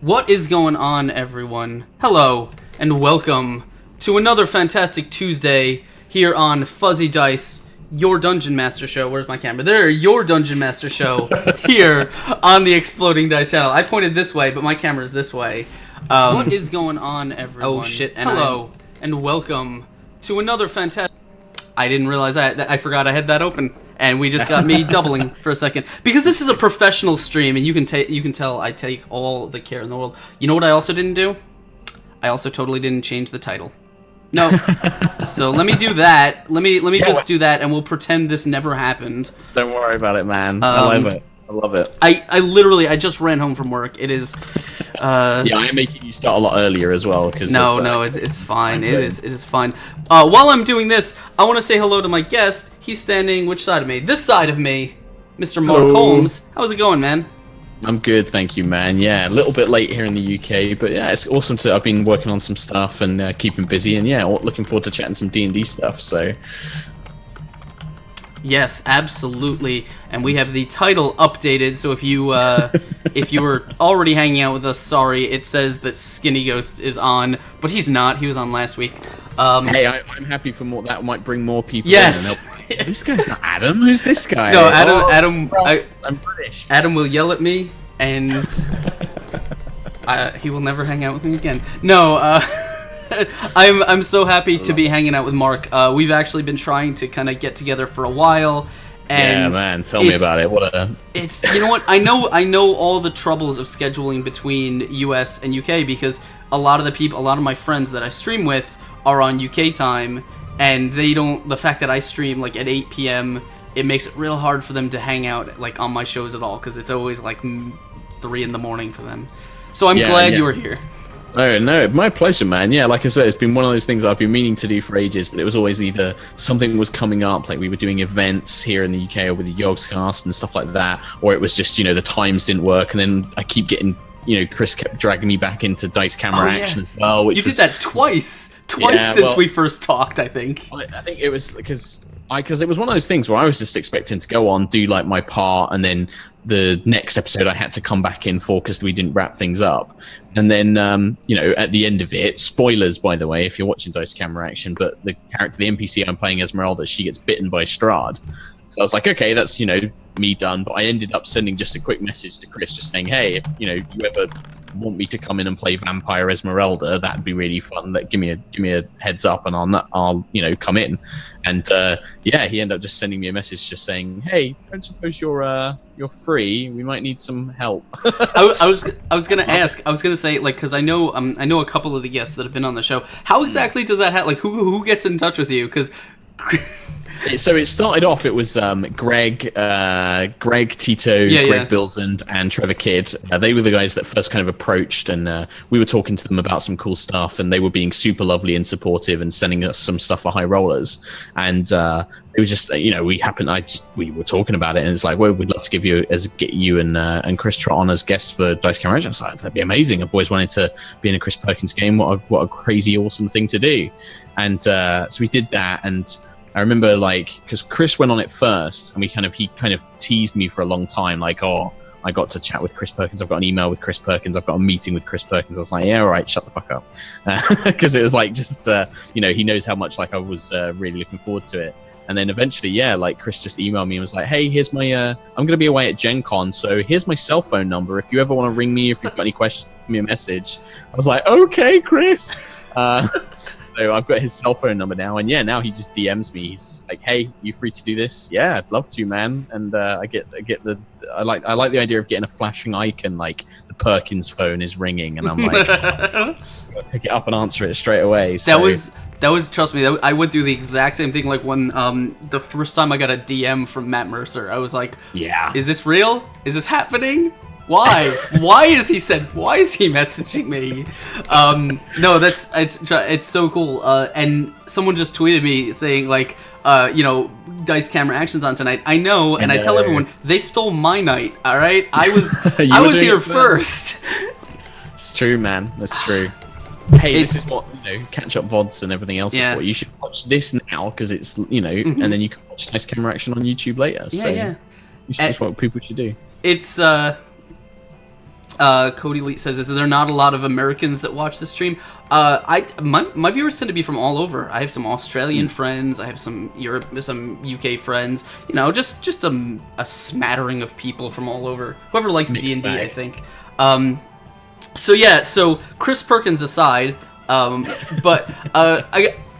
What is going on, everyone? Hello, and welcome to another fantastic Tuesday here on Fuzzy Dice, your Dungeon Master show. Where's my camera? There, your Dungeon Master show here on the Exploding Dice channel. I pointed this way, but my camera's this way. What is going on, everyone? Oh, shit. And hello, and welcome to another fantastic... I didn't realize I forgot I had that open. And we just got me doubling for a second because this is a professional stream, and you can tell I take all the care in the world. You know what I also didn't do? I also totally didn't change the title. No. So let me do that. Let me just do that, and we'll pretend this never happened. Don't worry about it, man. I love it. I love it. I just ran home from work. It is. Yeah, I'm making you start a lot earlier as well. No, it's fine. It is fine. While I'm doing this, I want to say hello to my guest. He's standing which side of me? This side of me, Mr. Mark Holmes. How's it going, man? I'm good, thank you, man. Yeah, a little bit late here in the UK, but yeah, it's awesome I've been working on some stuff and keeping busy, and yeah, looking forward to chatting some D&D stuff. So. Yes, absolutely, and we have the title updated. So if you were already hanging out with us, sorry, it says that Skinny Ghost is on, but he's not. He was on last week. Hey, I'm happy for more. That might bring more people. Yes. In. This guy's not Adam. Who's this guy? No, Adam. I'm British. Adam will yell at me, and he will never hang out with me again. No. I'm so happy to be hanging out with Mark. We've actually been trying to kind of get together for a while, and yeah, man, tell me about it. It's you know what, I know all the troubles of scheduling between US and UK because a lot of my friends that I stream with are on UK time, and the fact that I stream like at 8 p.m. it makes it real hard for them to hang out like on my shows at all because it's always like 3 in the morning for them. So I'm glad you were here. Oh, no, my pleasure, man. Yeah, like I said, it's been one of those things I've been meaning to do for ages, but it was always either something was coming up, like we were doing events here in the UK or with the Yogscast and stuff like that, or it was just, the times didn't work, and then I keep getting, Chris kept dragging me back into Dice Camera Action as well. Which you did that twice since we first talked, I think. I think it was because it was one of those things where I was just expecting to go on, do like my part, and then the next episode I had to come back in for because we didn't wrap things up. And then, at the end of it, spoilers, by the way, if you're watching Dice Camera Action, but the NPC I'm playing, Esmeralda, she gets bitten by Strahd. So I was like, okay, that's, me done. But I ended up sending just a quick message to Chris just saying, hey, if, you ever want me to come in and play Vampire Esmeralda, that'd be really fun. Give me a heads up and I'll come in. And he ended up just sending me a message just saying, hey, don't suppose you're free? We might need some help. I was gonna ask. I was gonna say, like, because I know a couple of the guests that have been on the show. How exactly does that happen? Like, who gets in touch with you? Because so it started off, it was Greg, Tito, Greg Bilsand, and Trevor Kidd. They were the guys that first kind of approached, and we were talking to them about some cool stuff, and they were being super lovely and supportive and sending us some stuff for High Rollers. And it was just, we were talking about it, and it's like, well, we'd love to get you and Chris Trott on as guests for Dice Camera Action. I was like, that'd be amazing. I've always wanted to be in a Chris Perkins game. What a crazy, awesome thing to do. And so we did that, and I remember, because Chris went on it first, and he kind of teased me for a long time, like, oh, I got to chat with Chris Perkins, I've got an email with Chris Perkins, I've got a meeting with Chris Perkins. I was like, yeah, all right, shut the fuck up. Because it was like, just, he knows how much, I was really looking forward to it. And then eventually, Chris just emailed me and was like, hey, here's my, I'm going to be away at Gen Con, so here's my cell phone number. If you ever want to ring me, if you've got any questions, give me a message. I was like, okay, Chris. So I've got his cell phone number now, and now he just DMs me. He's like, "Hey, you free to do this?" Yeah, I'd love to, man. And I like the idea of getting a flashing icon, like the Perkins phone is ringing, and I'm like, pick it up and answer it straight away. So. That was trust me. I went through the exact same thing. Like when the first time I got a DM from Matt Mercer, I was like, "Yeah, is this real? Is this happening?" Why? Why is he messaging me? No, it's so cool. And someone just tweeted me saying like, Dice Camera Action's on tonight. I know, and I tell everyone they stole my night. All right, I was here first. It's true, man. That's true. Hey, this is what catch up VODs and everything else is for. You should watch this now because it's and then you can watch Dice Camera Action on YouTube later. This is what people should do. It's Cody Lee says, "Is there not a lot of Americans that watch the stream?" My viewers tend to be from all over. I have some Australian friends. I have some some UK friends. You know, just a smattering of people from all over. Whoever likes D&D, I think. So Chris Perkins aside, but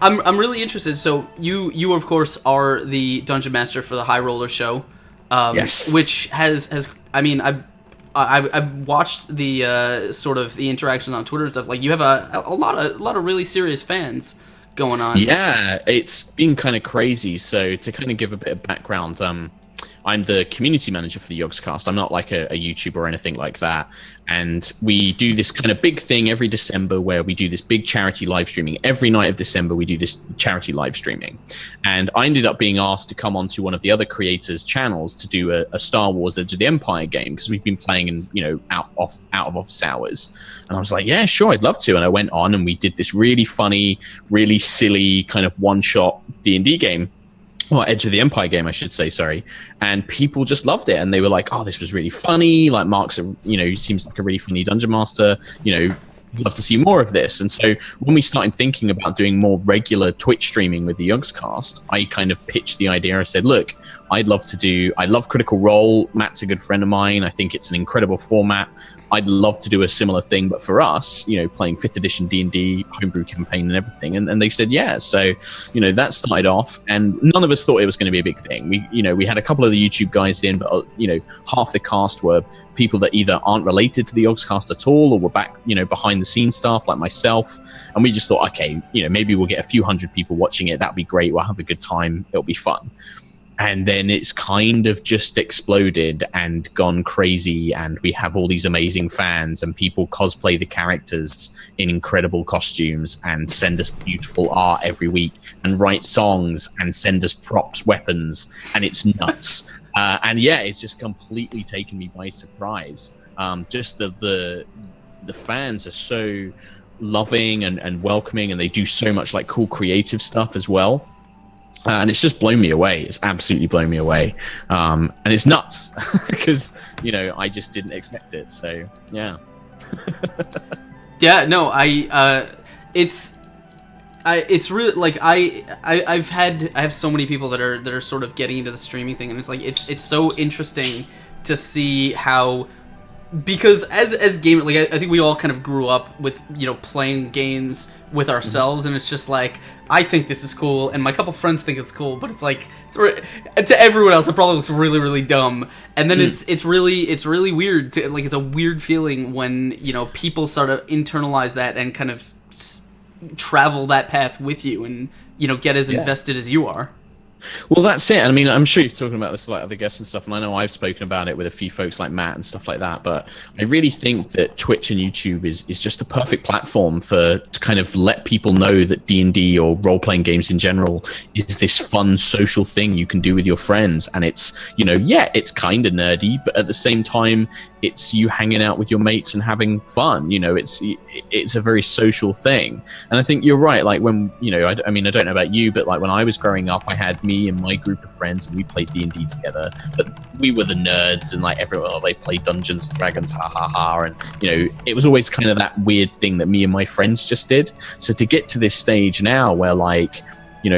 I'm really interested. So you of course are the dungeon master for the High Roller show, yes, which has I mean I've watched the sort of the interactions on Twitter and stuff. Like, you have a lot of really serious fans going on. Yeah, it's been kind of crazy. So to kind of give a bit of background, I'm the community manager for the Yogscast. I'm not like a YouTuber or anything like that. And we do this kind of big thing every December where we do this big charity live streaming. Every night of December, we do this charity live streaming. And I ended up being asked to come onto one of the other creators' channels to do a Star Wars Edge of the Empire game, because we've been playing in, out of office hours. And I was like, yeah, sure, I'd love to. And I went on and we did this really funny, really silly kind of one-shot D&D game. Well, Edge of the Empire game, I should say, sorry. And people just loved it. And they were like, oh, this was really funny. Like, Mark's, seems like a really funny dungeon master. Love to see more of this. And so when we started thinking about doing more regular Twitch streaming with the Yogscast, I kind of pitched the idea. I said, look, I love Critical Role. Matt's a good friend of mine. I think it's an incredible format. I'd love to do a similar thing, but for us, playing 5th edition D&D, homebrew campaign and everything. And they said, yeah. So, that started off, and none of us thought it was going to be a big thing. We had a couple of the YouTube guys in, but, half the cast were people that either aren't related to the Yogscast at all, or were back, behind the scenes staff like myself. And we just thought, okay, maybe we'll get a few hundred people watching it. That'd be great. We'll have a good time. It'll be fun. And then it's kind of just exploded and gone crazy, and we have all these amazing fans, and people cosplay the characters in incredible costumes and send us beautiful art every week and write songs and send us props, weapons, and it's nuts. And yeah, it's just completely taken me by surprise. Just the fans are so loving and welcoming, and they do so much like cool creative stuff as well. And it's just blown me away. It's absolutely blown me away. And it's nuts because, I just didn't expect it. So, yeah. Yeah, no, it's really like I have so many people that are sort of getting into the streaming thing, and it's like it's so interesting to see how, because as gamers, like I think we all kind of grew up with playing games with ourselves, and it's just like, I think this is cool, and my couple friends think it's cool, but it's like, to everyone else it probably looks really, really dumb. And then it's really weird to, like, it's a weird feeling when people sort of internalize that and kind of travel that path with you, and get as invested as you are. Well, that's it. I mean, I'm sure you're talking about this with like other guests and stuff, and I know I've spoken about it with a few folks like Matt and stuff like that, but I really think that Twitch and YouTube is just the perfect platform to kind of let people know that D&D or role-playing games in general is this fun social thing you can do with your friends. And it's, it's kind of nerdy, but at the same time, it's you hanging out with your mates and having fun. It's a very social thing. And I think you're right. Like, when, I mean, I don't know about you, but like when I was growing up, I had me and my group of friends, and we played D&D together, but we were the nerds, and like everyone, they played Dungeons and Dragons, ha ha ha. And it was always kind of that weird thing that me and my friends just did. So to get to this stage now where like,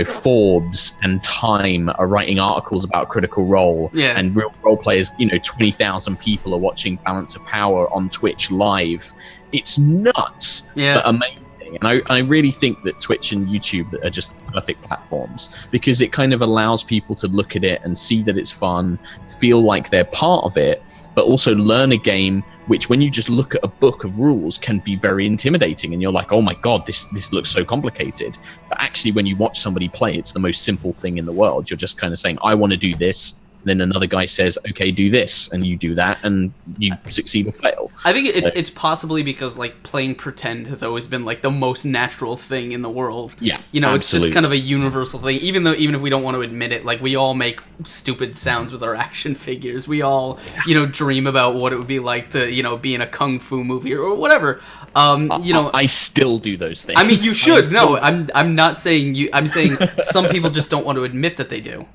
Forbes and Time are writing articles about Critical Role, and real role players, 20,000 people are watching Balance of Power on Twitch live. It's nuts, but amazing. And I really think that Twitch and YouTube are just perfect platforms, because it kind of allows people to look at it and see that it's fun, feel like they're part of it, but also learn a game which, when you just look at a book of rules, can be very intimidating, and you're like, oh my god, this looks so complicated. But actually, when you watch somebody play, it's the most simple thing in the world. You're just kind of saying, I want to do this. Then another guy says, okay, do this, and you do that, and you succeed or fail. I think it's possibly because like playing pretend has always been like the most natural thing in the world. Yeah, absolutely. It's just kind of a universal thing. Even if we don't want to admit it, like we all make stupid sounds with our action figures. We all dream about what it would be like to be in a kung fu movie or whatever. I still do those things. I mean, you should. No, I'm not saying you. I'm saying some people just don't want to admit that they do.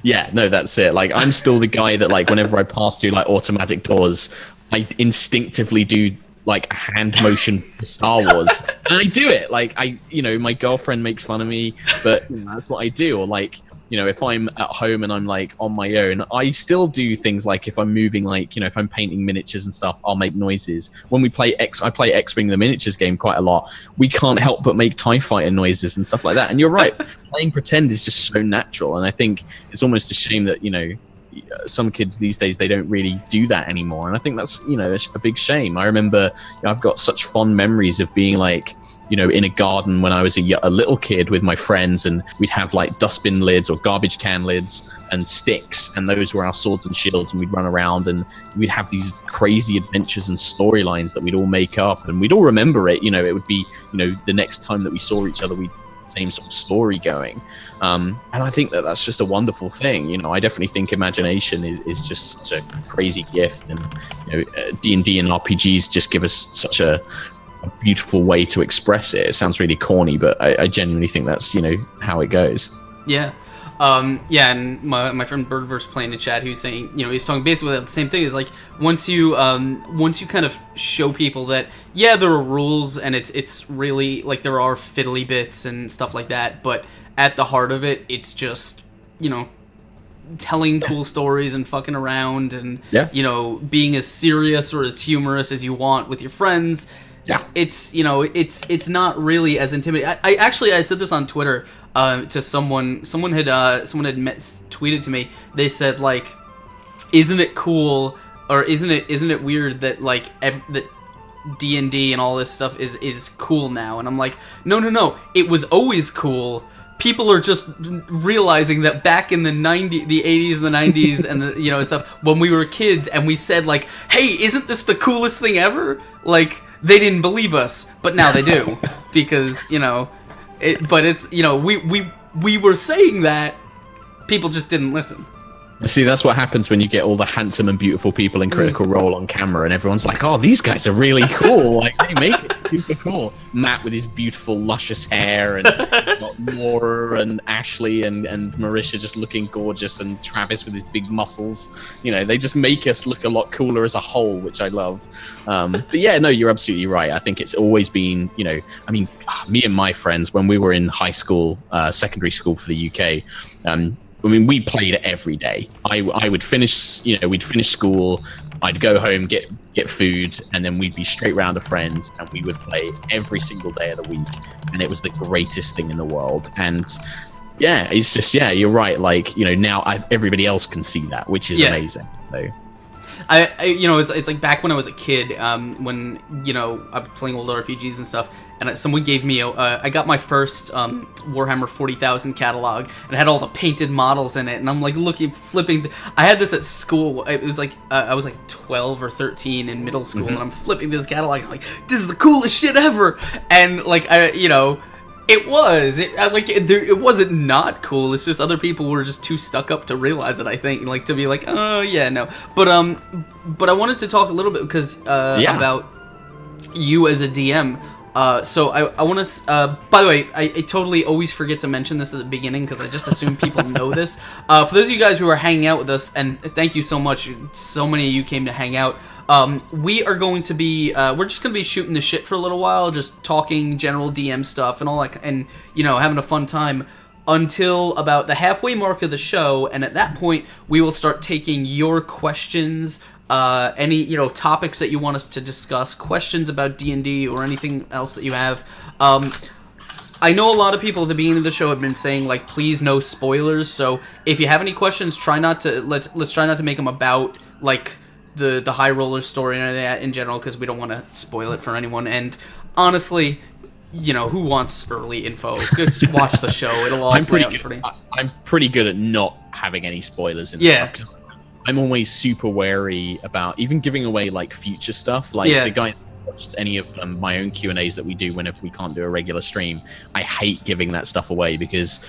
Yeah, no, that's it. Like, I'm still the guy that, like, whenever I pass through like automatic doors, I instinctively do like a hand motion for Star Wars, and I do it. Like my girlfriend makes fun of me, but that's what I do. Or like, if I'm at home and I'm like on my own, I still do things like if I'm moving, like, if I'm painting miniatures and stuff, I'll make noises. When we play I play X-Wing the miniatures game quite a lot. We can't help but make TIE fighter noises and stuff like that. And you're right, playing pretend is just so natural. And I think it's almost a shame that, some kids these days, they don't really do that anymore. And I think that's, a big shame. I remember I've got such fond memories of being like, in a garden when I was a little kid with my friends, and we'd have like dustbin lids or garbage can lids and sticks, and those were our swords and shields, and we'd run around and we'd have these crazy adventures and storylines that we'd all make up, and we'd all remember it. It would be, the next time that we saw each other, we'd same sort of story going, and I think that that's just a wonderful thing. I definitely think imagination is just such a crazy gift, and D&D and RPGs just give us such a beautiful way to express it. It sounds really corny, but I genuinely think that's how it goes. Yeah. And my friend Birdverse playing in chat, who's saying, he's talking basically about the same thing. Is like once you kind of show people that there are rules, and it's really like there are fiddly bits and stuff like that, but at the heart of it, it's just telling cool stories and fucking around, and being as serious or as humorous as you want with your friends. Yeah, it's not really as intimidating. I said this on Twitter to someone. Someone had tweeted to me. They said, like, isn't it cool, or isn't it weird that like that D&D and all this stuff is cool now? And I'm like, no, it was always cool. People are just realizing that back in the 80s and the 90s and the stuff, when we were kids and we said like, hey, isn't this the coolest thing ever? Like, they didn't believe us, but now they do, because but it's we were saying that, people just didn't listen. See, that's what happens when you get all the handsome and beautiful people in Critical Role on camera, and everyone's like, oh, these guys are really cool. Like, they make it super cool. Matt with his beautiful, luscious hair, and Laura and Ashley and Marisha just looking gorgeous, and Travis with his big muscles. They just make us look a lot cooler as a whole, which I love. But yeah, no, you're absolutely right. I think it's always been, me and my friends, when we were in high school, secondary school for the UK, we played every day. I would finish, we'd finish school, I'd go home, get food, and then we'd be straight round to friends, and we would play every single day of the week, and it was the greatest thing in the world. And yeah, it's just, you're right. Like, now everybody else can see that, which is amazing. So I it's like back when I was a kid, when I was playing old RPGs and stuff, and someone gave me I got my first Warhammer 40,000 catalog, and it had all the painted models in it, and I'm like flipping. I had this at school. It was like I was like 12 or 13 in middle school, and I'm flipping this catalog. I'm like, this is the coolest shit ever, and like it was. It wasn't not cool. It's just other people were just too stuck up to realize it. I think, like, to be like, oh yeah, no. But I wanted to talk a little bit because about you as a DM. So I want to. By the way, I totally always forget to mention this at the beginning because I just assume people know this. For those of you guys who are hanging out with us, and thank you so much. So many of you came to hang out. We are going to be, we're just going to be shooting the shit for a little while, just talking general DM stuff and all that, and, having a fun time until about the halfway mark of the show, and at that point, we will start taking your questions, any, topics that you want us to discuss, questions about D&D or anything else that you have. I know a lot of people at the beginning of the show have been saying, like, please no spoilers, so if you have any questions, try not to, let's try not to make them about, like, the High Roller story and that in general, because we don't want to spoil it for anyone. And honestly, who wants early info? Just watch the show; it'll all play out for you. I'm pretty good at not having any spoilers in stuff. I'm always super wary about even giving away like future stuff. Like the guys watched any of my own Q&As that we do whenever we can't do a regular stream. I hate giving that stuff away because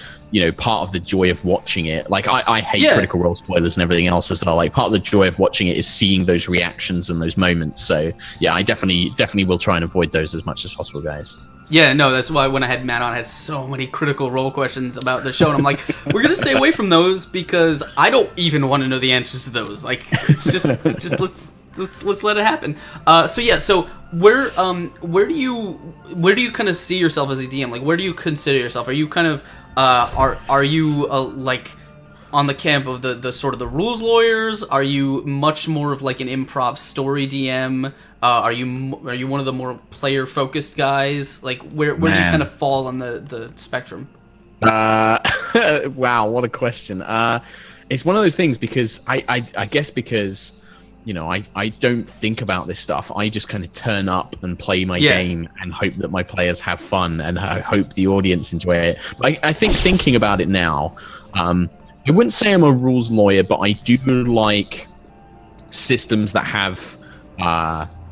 part of the joy of watching it, like I hate Critical Role spoilers and everything else as well. Like, part of the joy of watching it is seeing those reactions and those moments. So yeah, I definitely will try and avoid those as much as possible, guys. Yeah, no, that's why when I had Matt on, I had so many Critical Role questions about the show, and I'm like, we're gonna stay away from those because I don't even want to know the answers to those. Like, it's just let's let it happen. So where do you kind of see yourself as a DM? Like, where do you consider yourself? Are you kind of are you like on the camp of the sort of the rules lawyers? Are you much more of like an improv story DM? Are you one of the more player focused guys? Like, where do you kind of fall on the spectrum? Wow, what a question. It's one of those things because I guess because I don't think about this stuff. I just kind of turn up and play my game and hope that my players have fun, and I hope the audience enjoy it. But I think thinking about it now, I wouldn't say I'm a rules lawyer, but I do like systems that have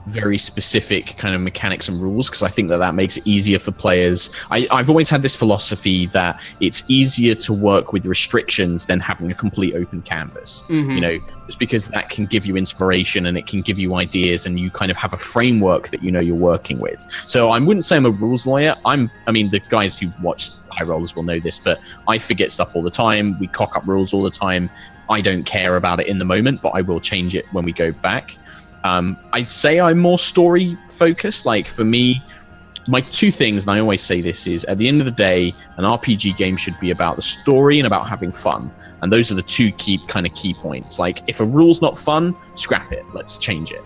very specific kind of mechanics and rules, because I think that makes it easier for players. I've always had this philosophy that it's easier to work with restrictions than having a complete open canvas. Just because that can give you inspiration and it can give you ideas, and you kind of have a framework that you're working with. So I wouldn't say I'm a rules lawyer. I mean, the guys who watch High Rollers will know this, but I forget stuff all the time. We cock up rules all the time. I don't care about it in the moment, but I will change it when we go back. I'd say I'm more story focused. Like, for me, my two things, and I always say this, is at the end of the day, an RPG game should be about the story and about having fun. And those are the two key points. Like, if a rule's not fun, scrap it. Let's change it.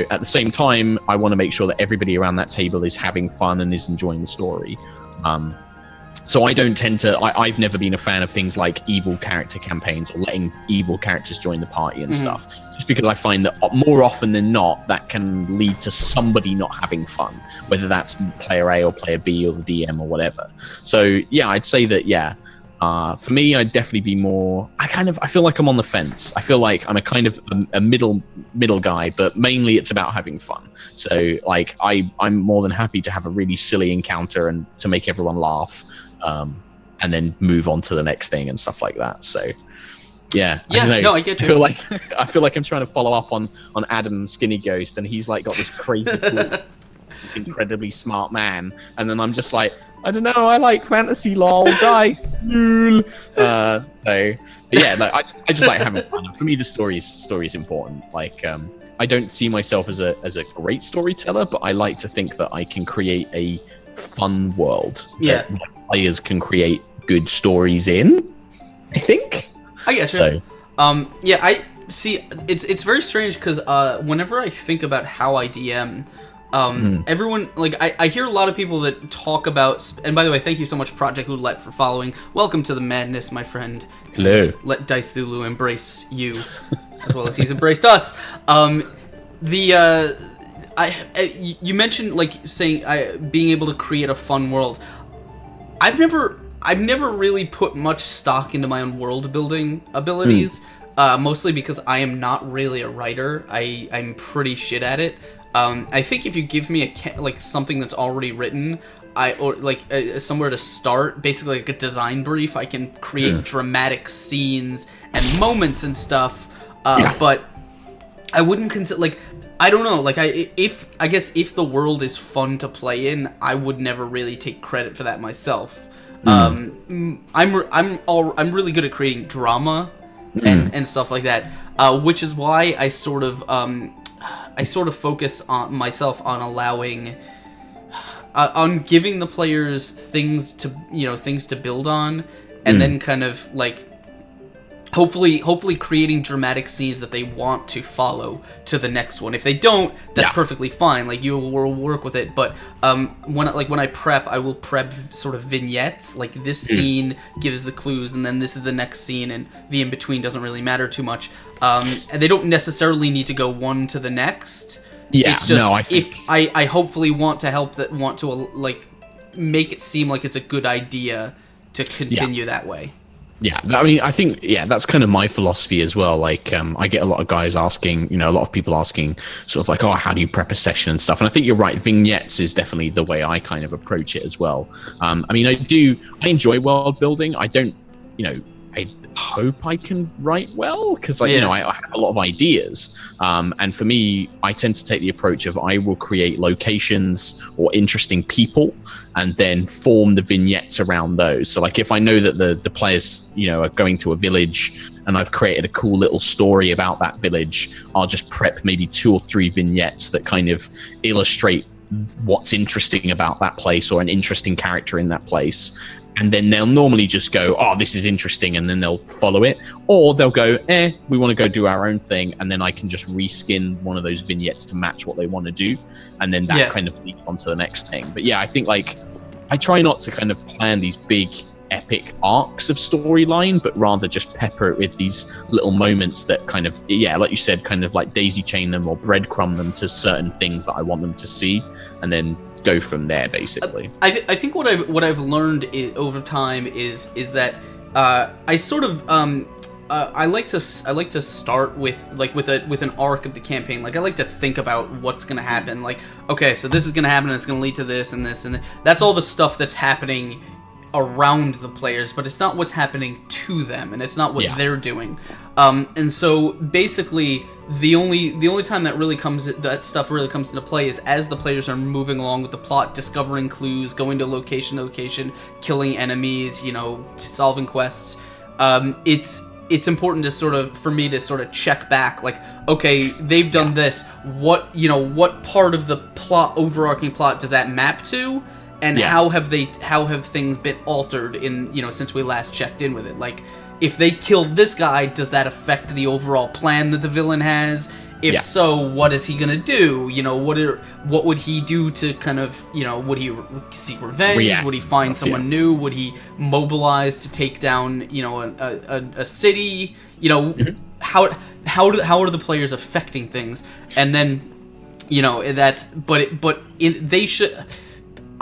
At the same time, I want to make sure that everybody around that table is having fun and is enjoying the story. So I don't tend to... I've never been a fan of things like evil character campaigns or letting evil characters join the party and stuff. Just because I find that more often than not, that can lead to somebody not having fun, whether that's player A or player B or the DM or whatever. So, yeah, I'd say that, for me, I'd definitely be more... I feel like I'm on the fence. I feel like I'm a kind of a middle guy, but mainly it's about having fun. So, like, I'm more than happy to have a really silly encounter and to make everyone laugh, and then move on to the next thing and stuff like that. So, I don't know. No, I get you. I feel like I'm trying to follow up on Adam Skinny Ghost, and he's like got this crazy, cool, this incredibly smart man, and then I'm just like, I don't know, I like fantasy, lol, dice, lol. Like, I just like having fun. For me, the story is important. Like, I don't see myself as a great storyteller, but I like to think that I can create a fun world that players can create good stories in, I think. I guess so. I see. It's very strange because whenever I think about how I DM, everyone, like, I hear a lot of people that talk about, and by the way, thank you so much, Project Roulette, for following. Welcome to the madness, my friend. Hello. Let Dice Thulu embrace you as well as he's embraced us. You mentioned, like, saying being able to create a fun world. I've never really put much stock into my own world building abilities, mostly because I am not really a writer. I'm pretty shit at it. I think if you give me something that's already written, somewhere to start, basically like a design brief, I can create dramatic scenes and moments and stuff. But I wouldn't consider, like, I don't know, like, I guess if the world is fun to play in, I would never really take credit for that myself. I'm really good at creating drama and stuff like that, which is why I sort of focus on myself on allowing, on giving the players things to build on, and then kind of like hopefully creating dramatic scenes that they want to follow to the next one. If they don't, that's perfectly fine. Like, you will work with it. But when I prep, I will prep sort of vignettes. Like, this scene gives the clues, and then this is the next scene, and the in between doesn't really matter too much. And they don't necessarily need to go one to the next. Yeah, it's just, no, I think... if I hopefully want to like make it seem like it's a good idea to continue that way. Yeah, I mean, I think, that's kind of my philosophy as well. Like, I get a lot of guys asking, a lot of people asking sort of like, oh, how do you prep a session and stuff? And I think you're right. Vignettes is definitely the way I kind of approach it as well. I mean, I enjoy world building. I don't, I hope I can write well, because I have a lot of ideas. And for me, I tend to take the approach of I will create locations or interesting people and then form the vignettes around those. So like if I know that the players, are going to a village and I've created a cool little story about that village, I'll just prep maybe 2 or 3 vignettes that kind of illustrate what's interesting about that place or an interesting character in that place. And then they'll normally just go, oh, this is interesting, and then they'll follow it. Or they'll go, we want to go do our own thing, and then I can just reskin one of those vignettes to match what they want to do. And then that kind of leads on to the next thing. But yeah, I think like I try not to kind of plan these big epic arcs of storyline, but rather just pepper it with these little moments that kind of, like you said, kind of like daisy chain them or breadcrumb them to certain things that I want them to see, and then go from there, basically. I think what I've learned over time is that I sort of I like to start with an arc of the campaign. Like I like to think about what's gonna happen. Like, okay, so this is gonna happen, and it's gonna lead to this and this, and that's all the stuff that's happening around the players, but it's not what's happening to them, and it's not what they're doing. And so basically, the only time that stuff really comes into play is as the players are moving along with the plot, discovering clues, going to location to location, killing enemies, solving quests. It's important for me to sort of check back, like, okay, they've done this. What part of the overarching plot does that map to? And how have things been altered since we last checked in with it? Like, if they killed this guy, does that affect the overall plan that the villain has? If so, what is he gonna do? What would he do to kind of, would he seek revenge? Would he find someone new? Would he mobilize to take down, a city? How are the players affecting things? And then, they should.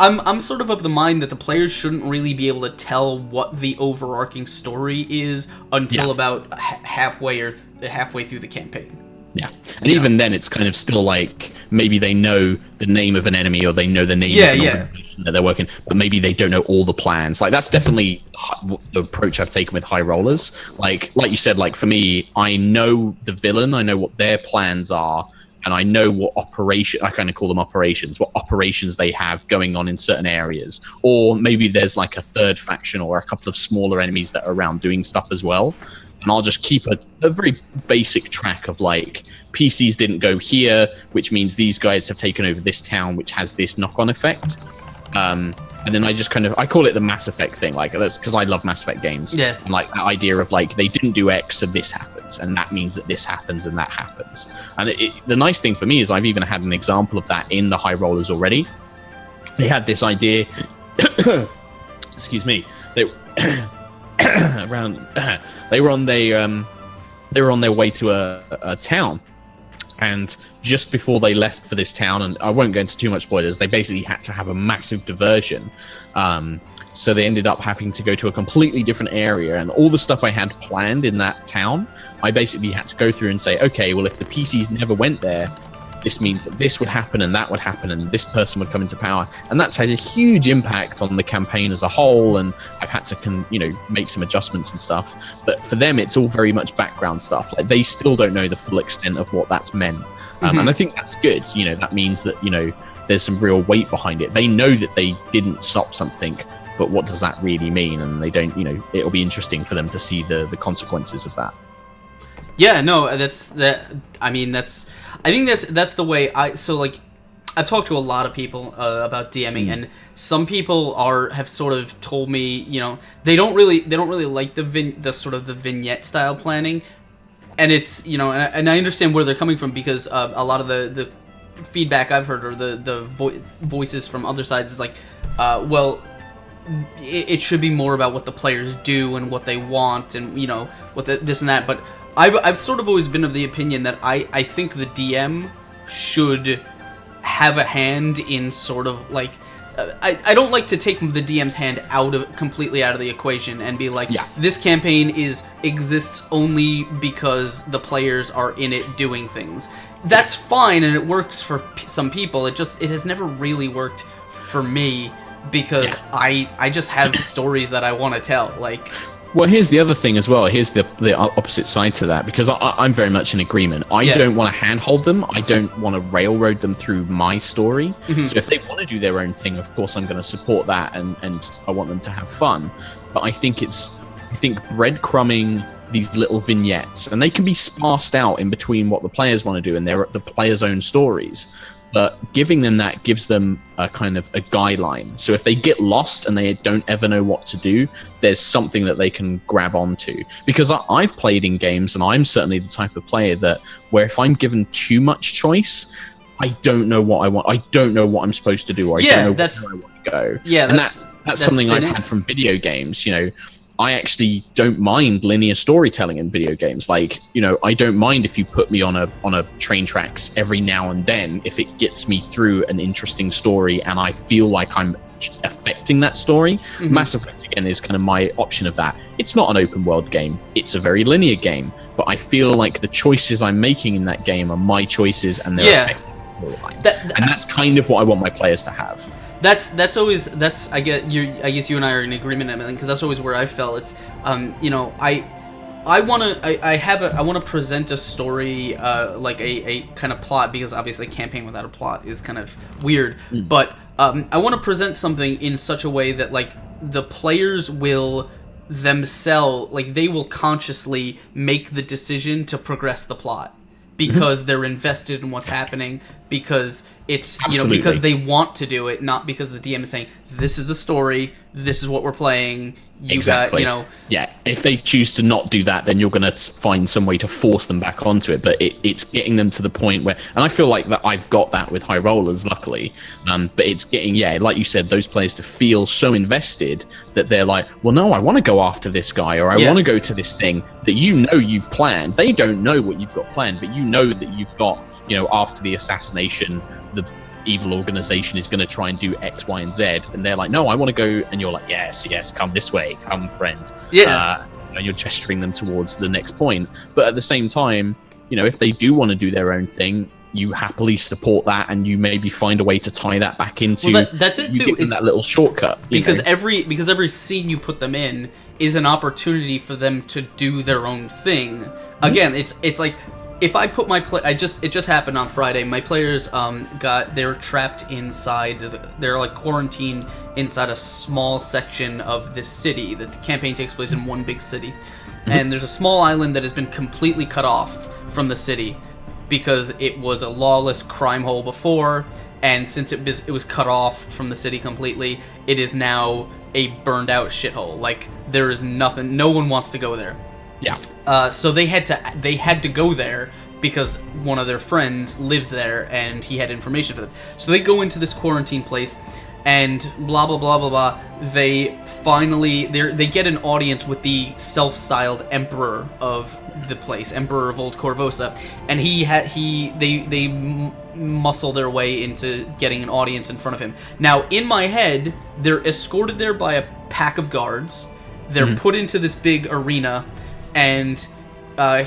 I'm sort of the mind that the players shouldn't really be able to tell what the overarching story is until about halfway through the campaign. Yeah, and even then, it's kind of still like maybe they know the name of an enemy or they know the name of an organization that they're working, but maybe they don't know all the plans. Like that's definitely the approach I've taken with high rollers. Like you said, like for me, I know the villain, I know what their plans are. And I know what I kind of call them operations, what operations they have going on in certain areas. Or maybe there's like a third faction or a couple of smaller enemies that are around doing stuff as well. And I'll just keep a very basic track of like, PCs didn't go here, which means these guys have taken over this town, which has this knock-on effect. And then I just I call it the Mass Effect thing. Like that's because I love Mass Effect games. Yeah. And like that idea of like, they didn't do X, so this happens. And that means that this happens and that happens. And the nice thing for me is I've even had an example of that in the High Rollers already. They had this idea, excuse me, they were on their way to a town. And just before they left for this town, and I won't go into too much spoilers, they basically had to have a massive diversion. So they ended up having to go to a completely different area. And all the stuff I had planned in that town, I basically had to go through and say, okay, well, if the PCs never went there, this means that this would happen and that would happen and this person would come into power. And that's had a huge impact on the campaign as a whole. And I've had to, make some adjustments and stuff. But for them, it's all very much background stuff. Like they still don't know the full extent of what that's meant. And I think that's good. That means that, there's some real weight behind it. They know that they didn't stop something, but what does that really mean? And they don't, it'll be interesting for them to see the consequences of that. Yeah, no, I think that's the way I've talked to a lot of people about DMing, and some people have sort of told me, they don't really like the sort of the vignette style planning, and it's, and I understand where they're coming from, because a lot of the feedback I've heard, or the voices from other sides, is like, well, it should be more about what the players do and what they want, and what this and that. But I've sort of always been of the opinion that I think the DM should have a hand in sort of like, I don't like to take the DM's hand completely out of the equation and be like, this campaign exists only because the players are in it doing things. That's fine, and it works for some people. It has never really worked for me, because I just have stories that I want to tell. Like, Well, here's the other thing as well. Here's the opposite side to that, because I'm very much in agreement. I don't want to handhold them. I don't want to railroad them through my story. So if they want to do their own thing, of course, I'm going to support that, and I want them to have fun. But I think breadcrumbing these little vignettes, and they can be sparsed out in between what the players want to do and the players' own stories. But giving them that gives them a kind of a guideline. So if they get lost and they don't ever know what to do, there's something that they can grab onto. Because I've played in games, and I'm certainly the type of player that where if I'm given too much choice, I don't know what I want. I don't know what I'm supposed to do. Or I don't know where I want to go. Yeah, and that's something I've had from video games. I actually don't mind linear storytelling in video games. Like, I don't mind if you put me on a train tracks every now and then if it gets me through an interesting story and I feel like I'm affecting that story. Mass Effect, again, is kind of my option of that. It's not an open world game. It's a very linear game, but I feel like the choices I'm making in that game are my choices and they're affecting the storyline. And that's kind of what I want my players to have. That's always I guess you and I are in agreement on that, because that's always where I felt it's I want to present a story like a kind of plot, because obviously a campaign without a plot is kind of weird, but I want to present something in such a way that like the players will themselves, like they will consciously make the decision to progress the plot because they're invested in what's happening, because it's because they want to do it, not because the DM is saying this is the story, this is what we're playing. Yeah, if they choose to not do that, then you're going to find some way to force them back onto it. But it's getting them to the point where, and I feel like that I've got that with High Rollers, luckily. But it's getting, like you said, those players to feel so invested that they're like, well, no, I want to go after this guy, or I want to go to this thing that you've planned. They don't know what you've got planned, but you know that you've got, after the assassination, the evil organization is going to try and do X, Y, and Z, and they're like, no, I want to go, and you're like, yes, come this way, come friend. And you're gesturing them towards the next point. But at the same time, if they do want to do their own thing, you happily support that, and you maybe find a way to tie that back into that's it too. It's that little shortcut, because every scene you put them in is an opportunity for them to do their own thing. Again, it's like, if I put my it just happened on Friday. My players they're trapped inside. They're like quarantined inside a small section of this city. The campaign takes place in one big city, and there's a small island that has been completely cut off from the city because it was a lawless crime hole before, and since it was cut off from the city completely, it is now a burned out shithole. Like, there is nothing. No one wants to go there. Yeah. So they had to go there because one of their friends lives there and he had information for them. So they go into this quarantine place, and blah blah blah blah blah. They finally they get an audience with the self-styled emperor of the place, Emperor of Old Corvosa, and they muscle their way into getting an audience in front of him. Now, in my head, they're escorted there by a pack of guards. They're put into this big arena, and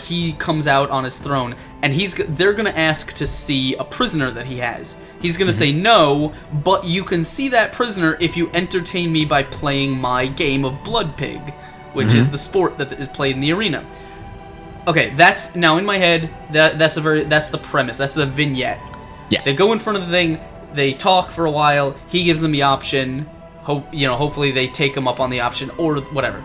he comes out on his throne, and they're gonna ask to see a prisoner that he has. He's gonna say, no, but you can see that prisoner if you entertain me by playing my game of Blood Pig, which is the sport that is played in the arena. Okay, that's now in my head. That's the premise. That's the vignette. Yeah. They go in front of the thing. They talk for a while. He gives them the option. Hopefully they take him up on the option or whatever.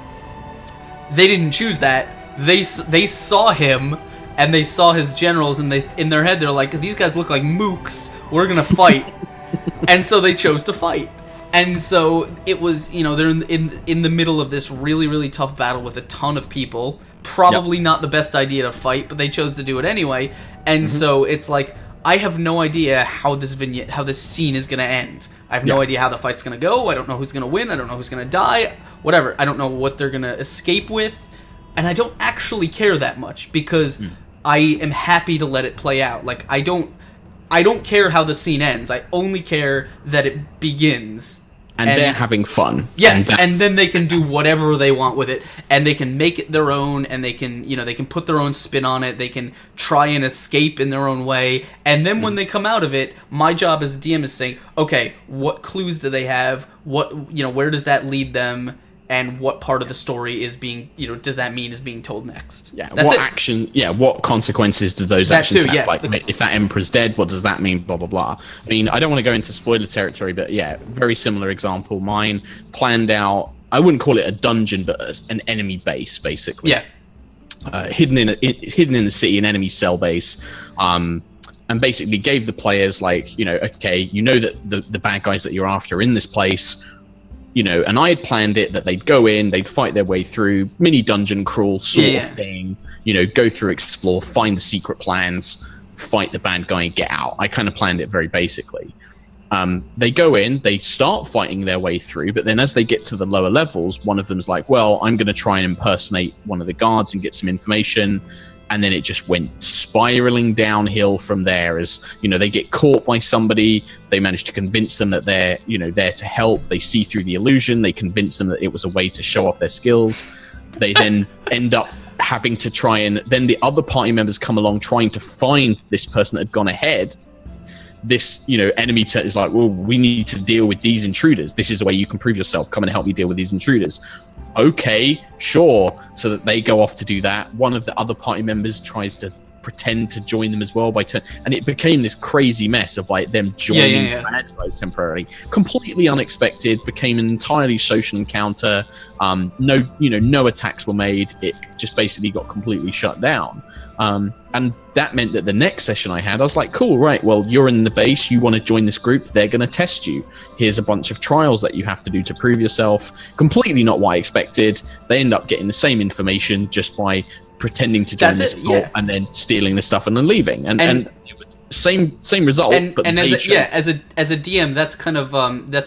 They didn't choose that. They saw him, and they saw his generals, and in their head they're like, these guys look like mooks. We're gonna fight, and so they chose to fight. And so it was, they're in the middle of this really, really tough battle with a ton of people. Probably not the best idea to fight, but they chose to do it anyway. And so it's like, I have no idea how this scene is gonna end. I have no idea how the fight's gonna go. I don't know who's gonna win. I don't know who's gonna die. Whatever. I don't know what they're gonna escape with. And I don't actually care that much, because I am happy to let it play out. Like, I don't care how the scene ends. I only care that it begins. And they're having fun. Yes, and then they can do whatever they want with it, and they can make it their own, and they can put their own spin on it. They can try and escape in their own way, and then when they come out of it, my job as a DM is saying, okay, what clues do they have? Where does that lead them? and what part of the story is being, does that mean is being told next? Yeah. What consequences do those actions have? Yes, like, if that emperor's dead, what does that mean? Blah, blah, blah. I mean, I don't want to go into spoiler territory, but yeah, very similar example. Mine planned out, I wouldn't call it a dungeon, but an enemy base, basically. Yeah. Hidden in the city, an enemy cell base. And basically gave the players okay, that the bad guys that you're after are in this place, and I had planned it that they'd go in, they'd fight their way through, mini dungeon crawl sort of thing, go through, explore, find the secret plans, fight the bad guy and get out. I kind of planned it very basically. They go in, they start fighting their way through, but then as they get to the lower levels, one of them's like, well, I'm going to try and impersonate one of the guards and get some information. And then it just went spiraling downhill from there as, they get caught by somebody. They manage to convince them that they're, there to help. They see through the illusion. They convince them that it was a way to show off their skills. They then end up having to try and then the other party members come along trying to find this person that had gone ahead. This, enemy is like, well, we need to deal with these intruders. This is a way you can prove yourself. Come and help me deal with these intruders. Okay, sure. So that they go off to do that. One of the other party members tries to pretend to join them as well and it became this crazy mess of like them joining the bad guys temporarily. Completely unexpected, became an entirely social encounter. No attacks were made. It just basically got completely shut down. And that meant that the next session I had, I was like, cool, right, well, you're in the base, you want to join this group, they're going to test you. Here's a bunch of trials that you have to do to prove yourself. Completely not what I expected. They end up getting the same information just by pretending to join this cult and then stealing the stuff and then leaving. And same result. But as a DM, that's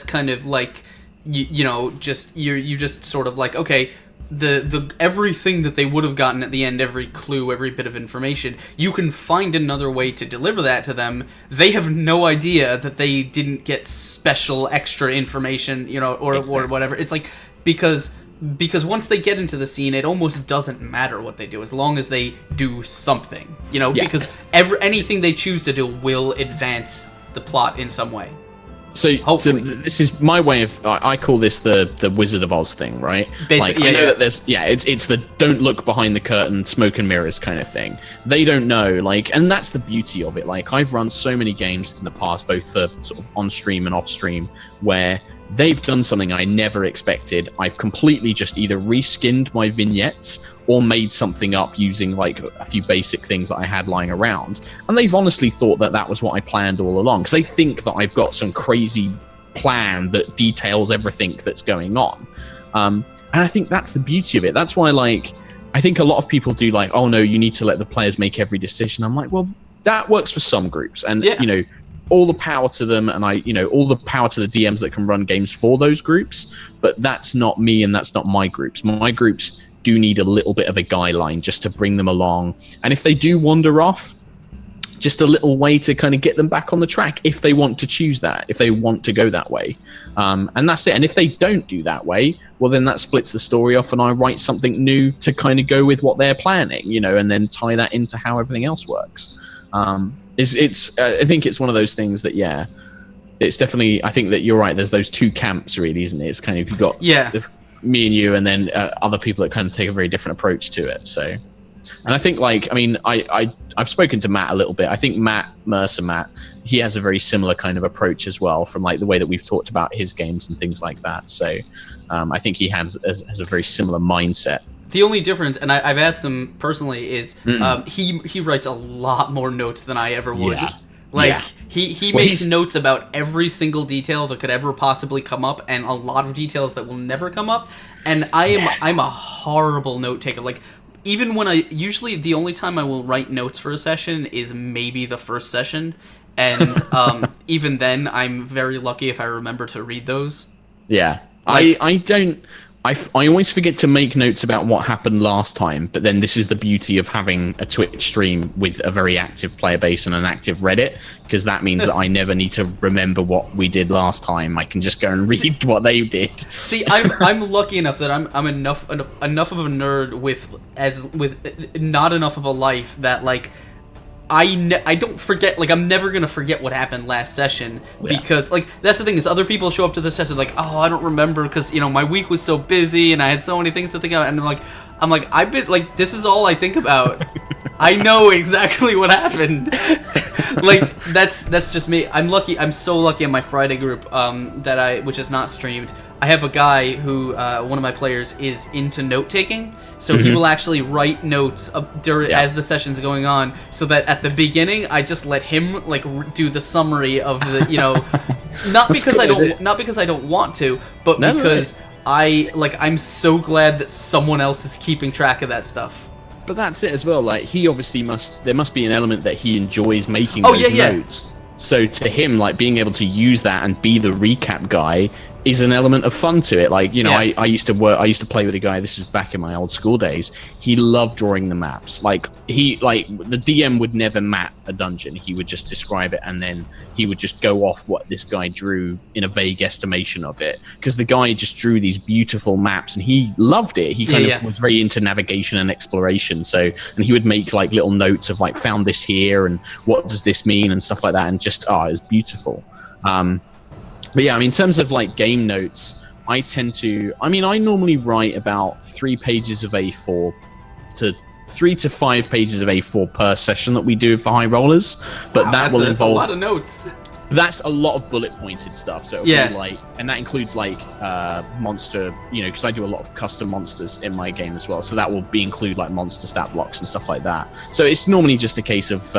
kind of like you just sort of like, okay, the everything that they would have gotten at the end, every clue, every bit of information, you can find another way to deliver that to them. They have no idea that they didn't get special extra information, or whatever. It's like because once they get into the scene, it almost doesn't matter what they do as long as they do something, because anything they choose to do will advance the plot in some way. So this is my way of, I call this the Wizard of Oz thing, right? Basically, I know that there's, it's the don't look behind the curtain, smoke and mirrors kind of thing. They don't know, and that's the beauty of it. Like, I've run so many games in the past, both for sort of on stream and off stream, where they've done something I never expected. I've completely just either reskinned my vignettes or made something up using like a few basic things that I had lying around. And they've honestly thought that that was what I planned all along, because they think that I've got some crazy plan that details everything that's going on. And I think that's the beauty of it. That's why, I think a lot of people do oh no, you need to let the players make every decision. I'm like, well, that works for some groups. And, all the power to them, and all the power to the DMs that can run games for those groups, but that's not me and that's not my groups. My groups do need a little bit of a guideline just to bring them along. And if they do wander off, just a little way to kind of get them back on the track if they want to choose that, if they want to go that way. And that's it. And if they don't do that way, well, then that splits the story off and I write something new to kind of go with what they're planning, and then tie that into how everything else works. I think it's one of those things that, it's definitely, I think that you're right. There's those two camps, really, isn't it? It's kind of, you've got me and you, and then other people that kind of take a very different approach to it. So, and I think I've spoken to Matt a little bit. I think Matt, he has a very similar kind of approach as well, from the way that we've talked about his games and things like that. So I think he has a very similar mindset. The only difference, and I've asked him personally, is he writes a lot more notes than I ever would. He makes notes about every single detail that could ever possibly come up, and a lot of details that will never come up. And I'm a horrible note taker. Even when usually the only time I will write notes for a session is maybe the first session, and even then I'm very lucky if I remember to read those. Yeah, I don't. I always forget to make notes about what happened last time, but then this is the beauty of having a Twitch stream with a very active player base and an active Reddit, because that means that I never need to remember what we did last time. I can just go and read what they did. See, I'm lucky enough that I'm enough of a nerd with not enough of a life that I don't forget, like, I'm never gonna forget what happened last session, because, like, that's the thing, is other people show up to the session like, oh, I don't remember, because, you know, my week was so busy, and I had so many things to think about, and I'm like, I've been, like, this is all I think about. I know exactly what happened. Like, that's just me. I'm so lucky on my Friday group, which is not streamed. I have a guy who, one of my players, is into note-taking, so he will actually write notes as the session's going on, so that at the beginning, I just let him, like, do the summary of the, you know, not because I don't want to, but because I'm so glad that someone else is keeping track of that stuff. But that's it as well. Like, he obviously there must be an element that he enjoys making those notes. So to him, like, being able to use that and be the recap guy is an element of fun to it. Like, you know, I used to play with a guy, this was back in my old school days. He loved drawing the maps. Like, the DM would never map a dungeon. He would just describe it, and then he would just go off what this guy drew in a vague estimation of it. Because the guy just drew these beautiful maps, and he loved it. He kind of was very into navigation and exploration. So, and he would make, like, little notes of, like, found this here, and what does this mean, and stuff like that. And just, it was beautiful. But yeah, I mean, in terms of, like, game notes, I normally write about 3 pages of A4 to 3 to 5 pages of A4 per session that we do for high rollers. But that will involve a lot of notes. That's a lot of bullet pointed stuff. So it'll be like, and that includes, like, monster, you know, because I do a lot of custom monsters in my game as well. So that will include, like, monster stat blocks and stuff like that. So it's normally just a case of,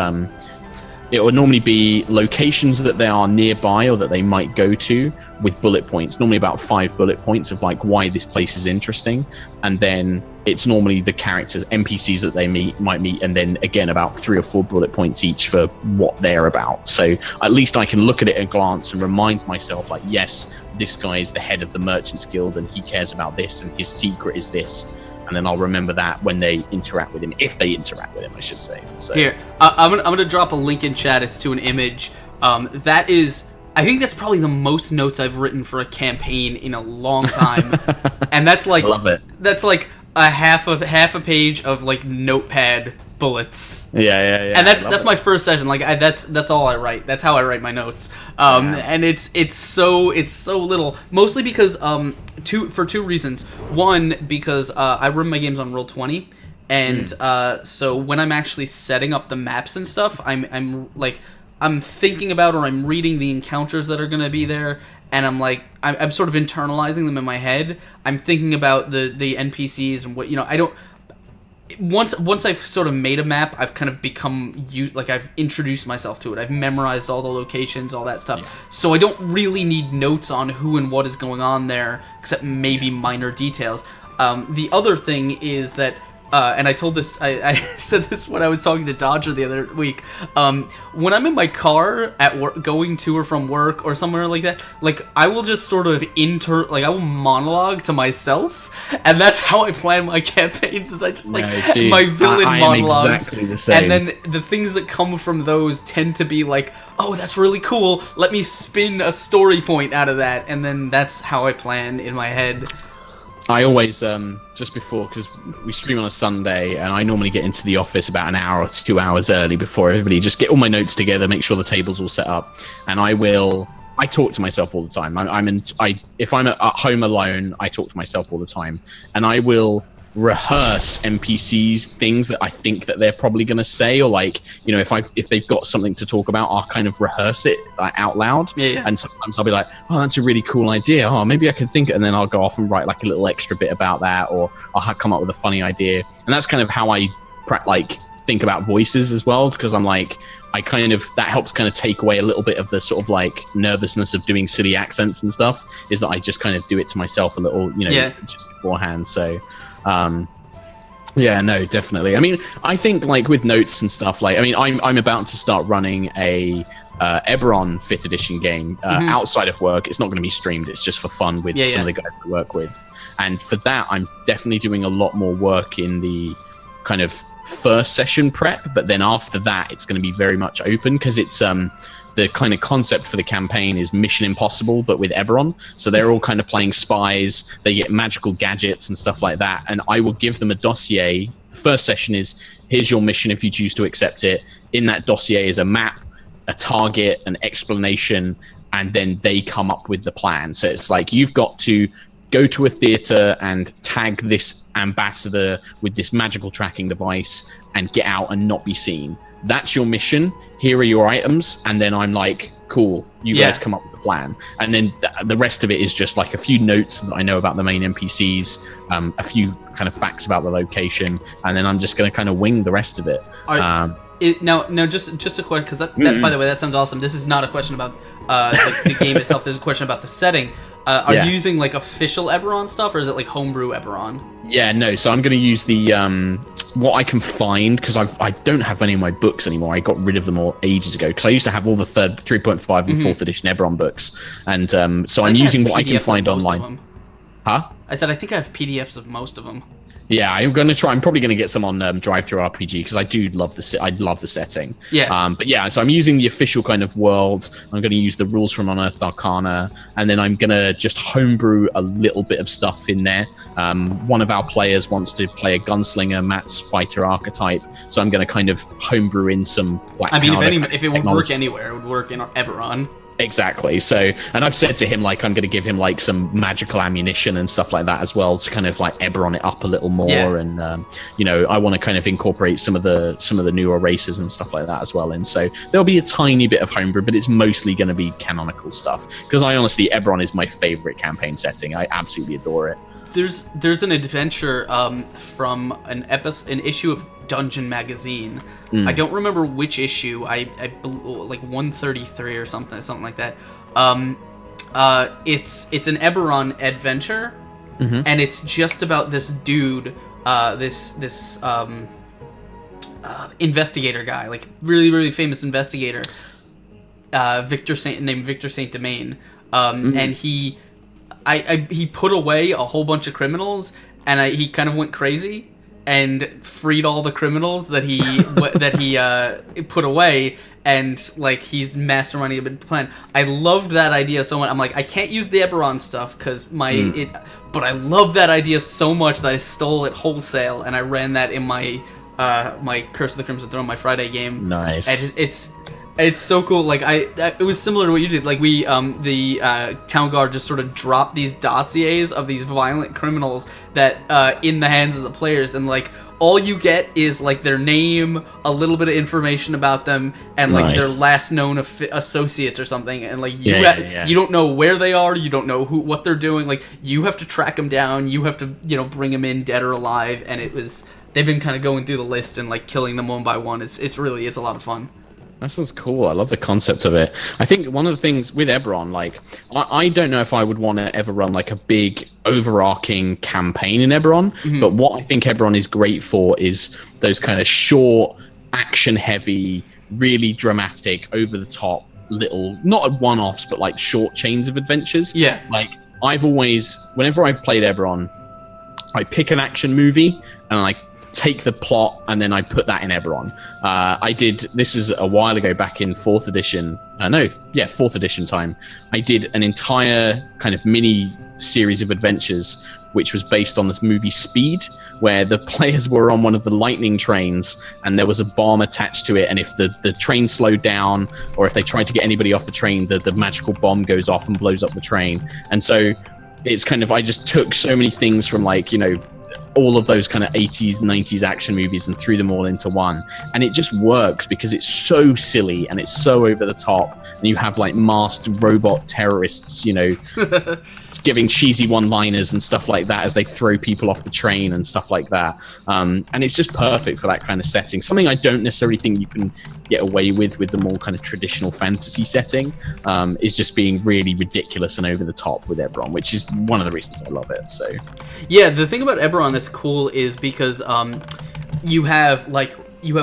it would normally be locations that they are nearby or that they might go to with bullet points, normally about 5 bullet points of, like, why this place is interesting. And then it's normally the characters, NPCs that they might meet, and then again about 3 or 4 bullet points each for what they're about. So at least I can look at it at a glance and remind myself, like, yes, this guy is the head of the Merchants Guild and he cares about this and his secret is this. And then I'll remember that when they interact with him, if they interact with him, I should say. So. Here, I'm gonna drop a link in chat. It's to an image. That is, I think that's probably the most notes I've written for a campaign in a long time, and that's like, love it. That's like a half a page of, like, notepad bullets. Yeah. And that's my first session. Like, that's all I write. That's how I write my notes. And it's so little. Mostly because for 2 reasons. One, because I run my games on Roll20, and so when I'm actually setting up the maps and stuff, I'm thinking about, or I'm reading the encounters that are going to be there, and I'm sort of internalizing them in my head. I'm thinking about the NPCs and what, you know, I don't. Once I've sort of made a map, I've kind of become I've introduced myself to it. I've memorized all the locations, all that stuff. Yeah. So I don't really need notes on who and what is going on there, except maybe minor details. The other thing is that, and I told this, I said this when I was talking to Dodger the other week. When I'm in my car at work, going to or from work or somewhere like that, like, I will just sort of I will monologue to myself, and that's how I plan my campaigns. Is I just my villain monologues, am exactly the same. And then the things that come from those tend to be like, oh, that's really cool. Let me spin a story point out of that, and then that's how I plan in my head. I always, just before, because we stream on a Sunday, and I normally get into the office about an hour or 2 hours early before everybody, just get all my notes together, make sure the table's all set up, and I talk to myself all the time. If I'm at home alone, I talk to myself all the time, and I will rehearse NPCs things that I think that they're probably going to say, or, like, you know, if they've got something to talk about, I'll kind of rehearse it, like, out loud. And sometimes I'll be like, oh, that's a really cool idea, oh, maybe I can think it, and then I'll go off and write, like, a little extra bit about that, or I'll come up with a funny idea. And that's kind of how I think about voices as well, because I'm like, that helps kind of take away a little bit of the sort of, like, nervousness of doing silly accents and stuff, is that I just kind of do it to myself a little, you know, just beforehand. So yeah, no, definitely. I mean, I think, like, with notes and stuff, like, I mean, I'm about to start running a Eberron 5th edition game outside of work. It's not going to be streamed. It's just for fun with some of the guys I work with. And for that, I'm definitely doing a lot more work in the kind of first session prep. But then after that, it's going to be very much open, because it's the kind of concept for the campaign is Mission Impossible, but with Eberron. So they're all kind of playing spies. They get magical gadgets and stuff like that. And I will give them a dossier the first session is, here's your mission if you choose to accept it. In that dossier is a map, a target, an explanation, and then they come up with the plan. So it's like, you've got to go to a theater and tag this ambassador with this magical tracking device and get out and not be seen. That's your mission. Here are your items. And then I'm like, cool, you guys come up with the plan. And then the rest of it is just like a few notes that I know about the main NPCs, a few kind of facts about the location, and then I'm just going to kind of wing the rest of it. Now, just a question, because that by the way, that sounds awesome. This is not a question about the game itself. This is a question about the setting. Are you using like official Eberron stuff, or is it like homebrew Eberron? Yeah, no. So I'm going to use the what I can find, because I don't have any of my books anymore. I got rid of them all ages ago, because I used to have all the 3.5 and 4th edition Eberron books, and so I'm using what I can find online. Huh? I said I think I have PDFs of most of them. Yeah, I'm going to try. I'm probably going to get some on Drive-Thru RPG, because I do love I love the setting. Yeah. But yeah, so I'm using the official kind of world. I'm going to use the rules from Unearthed Arcana, and then I'm going to just homebrew a little bit of stuff in there. One of our players wants to play a gunslinger, Matt's fighter archetype, so I'm going to kind of homebrew in some black powder. I mean, if it would work anywhere, it would work in Eberron. Exactly. So, and I've said to him, like, I'm going to give him like some magical ammunition and stuff like that as well, to kind of like Eberron it up a little more. Yeah. And you know, I want to kind of incorporate some of the newer races and stuff like that as well. And so there'll be a tiny bit of homebrew, but it's mostly going to be canonical stuff, because I honestly, Eberron is my favorite campaign setting. I absolutely adore it. There's an adventure from an issue of Dungeon Magazine. I don't remember which issue. I like 133 or something like that. It's an Eberron adventure, and it's just about this dude, this investigator guy, like really famous investigator, Victor Saint Domain, and he put away a whole bunch of criminals, and he kind of went crazy and freed all the criminals that he put away, and like he's masterminding a big plan. I loved that idea so much. I'm like, I can't use the Eberron stuff because but I love that idea so much that I stole it wholesale, and I ran that in my my Curse of the Crimson Throne, my Friday game. Nice. And it's so cool. Like it was similar to what you did. Like we, the town guard just sort of dropped these dossiers of these violent criminals that in the hands of the players, and like all you get is like their name, a little bit of information about them, and like their last known associates or something. And like you don't know where they are, you don't know what they're doing. Like you have to track them down. You have to bring them in dead or alive. And they've been kind of going through the list and like killing them one by one. It's a lot of fun. That sounds cool. I love the concept of it. I think one of the things with Eberron, like, I don't know if I would want to ever run like a big overarching campaign in Eberron, but what I think Eberron is great for is those kind of short, action-heavy, really dramatic, over-the-top little, not one-offs, but like short chains of adventures. Yeah. Like, whenever I've played Eberron, I pick an action movie and I take the plot and then I put that in Eberron. This is a while ago, back in 4th edition. 4th edition time. I did an entire kind of mini series of adventures, which was based on this movie Speed, where the players were on one of the lightning trains and there was a bomb attached to it. And if the train slowed down, or if they tried to get anybody off the train, the magical bomb goes off and blows up the train. And so it's kind of, I just took so many things from like, all of those kind of 80s, 90s action movies and threw them all into one. And it just works because it's so silly and it's so over the top. And you have like masked robot terrorists, giving cheesy one-liners and stuff like that as they throw people off the train and stuff like that. And it's just perfect for that kind of setting. Something I don't necessarily think you can get away with the more kind of traditional fantasy setting, is just being really ridiculous and over the top with Eberron, which is one of the reasons I love it. So yeah, the thing about Eberron that's cool is because you have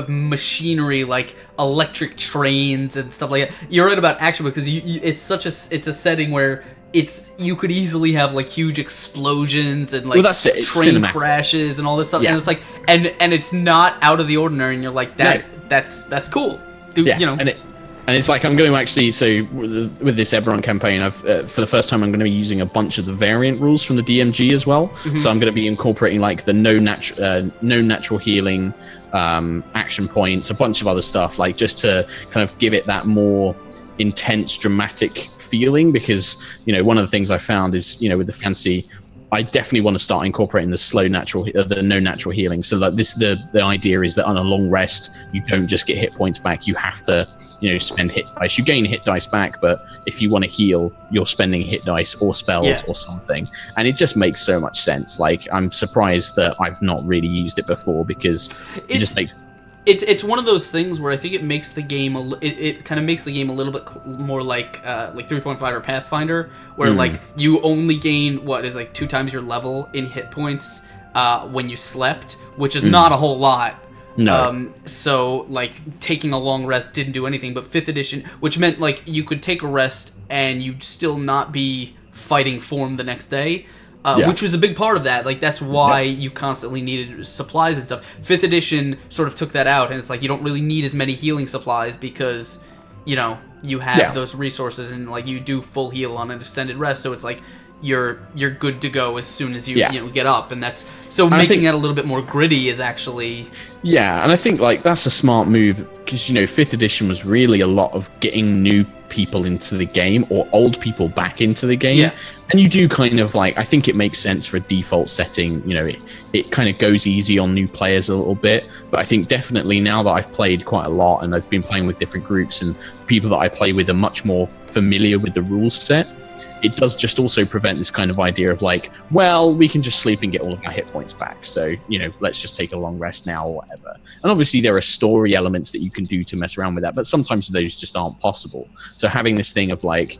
machinery like electric trains and stuff like that. You're right about action because it's a setting where you could easily have like huge explosions and like train cinematic crashes and all this stuff, and it's like and it's not out of the ordinary, and you're like that's cool, dude. And And it's like I'm going to actually, so with this Eberron campaign, I've for the first time I'm going to be using a bunch of the variant rules from the DMG as well. Mm-hmm. So I'm going to be incorporating like the no natural healing, action points, a bunch of other stuff, like just to kind of give it that more intense, dramatic feeling. Because one of the things I found is with the fantasy, I definitely want to start incorporating the no natural healing. So that the idea is that on a long rest, you don't just get hit points back. You have to, spend hit dice. You gain hit dice back, but if you want to heal, you're spending hit dice or spells or something. And it just makes so much sense. Like, I'm surprised that I've not really used it before, because it just makes... It's one of those things where I think it makes the game it kind of makes the game a little bit more like 3.5 or Pathfinder, where like you only gain what is like 2 times your level in hit points when you slept, which is not a whole lot. No. So like taking a long rest didn't do anything, but 5th edition, which meant like you could take a rest and you'd still not be fighting form the next day. Which was a big part of that. Like, that's why you constantly needed supplies and stuff. 5th edition sort of took that out, and it's like you don't really need as many healing supplies because, you have those resources, and like you do full heal on an extended rest. So it's like you're good to go as soon as you get up, and that's so making that a little bit more gritty is actually and I think like that's a smart move, because 5th edition was really a lot of getting new people into the game or old people back into the game, and you do kind of like, I think it makes sense for a default setting. It kind of goes easy on new players a little bit, but I think definitely now that I've played quite a lot and I've been playing with different groups, and people that I play with are much more familiar with the rules set, it does just also prevent this kind of idea of like, well, we can just sleep and get all of our hit points back, so let's just take a long rest now or whatever. And obviously there are story elements that you can do to mess around with that, but sometimes those just aren't possible. So having this thing of like,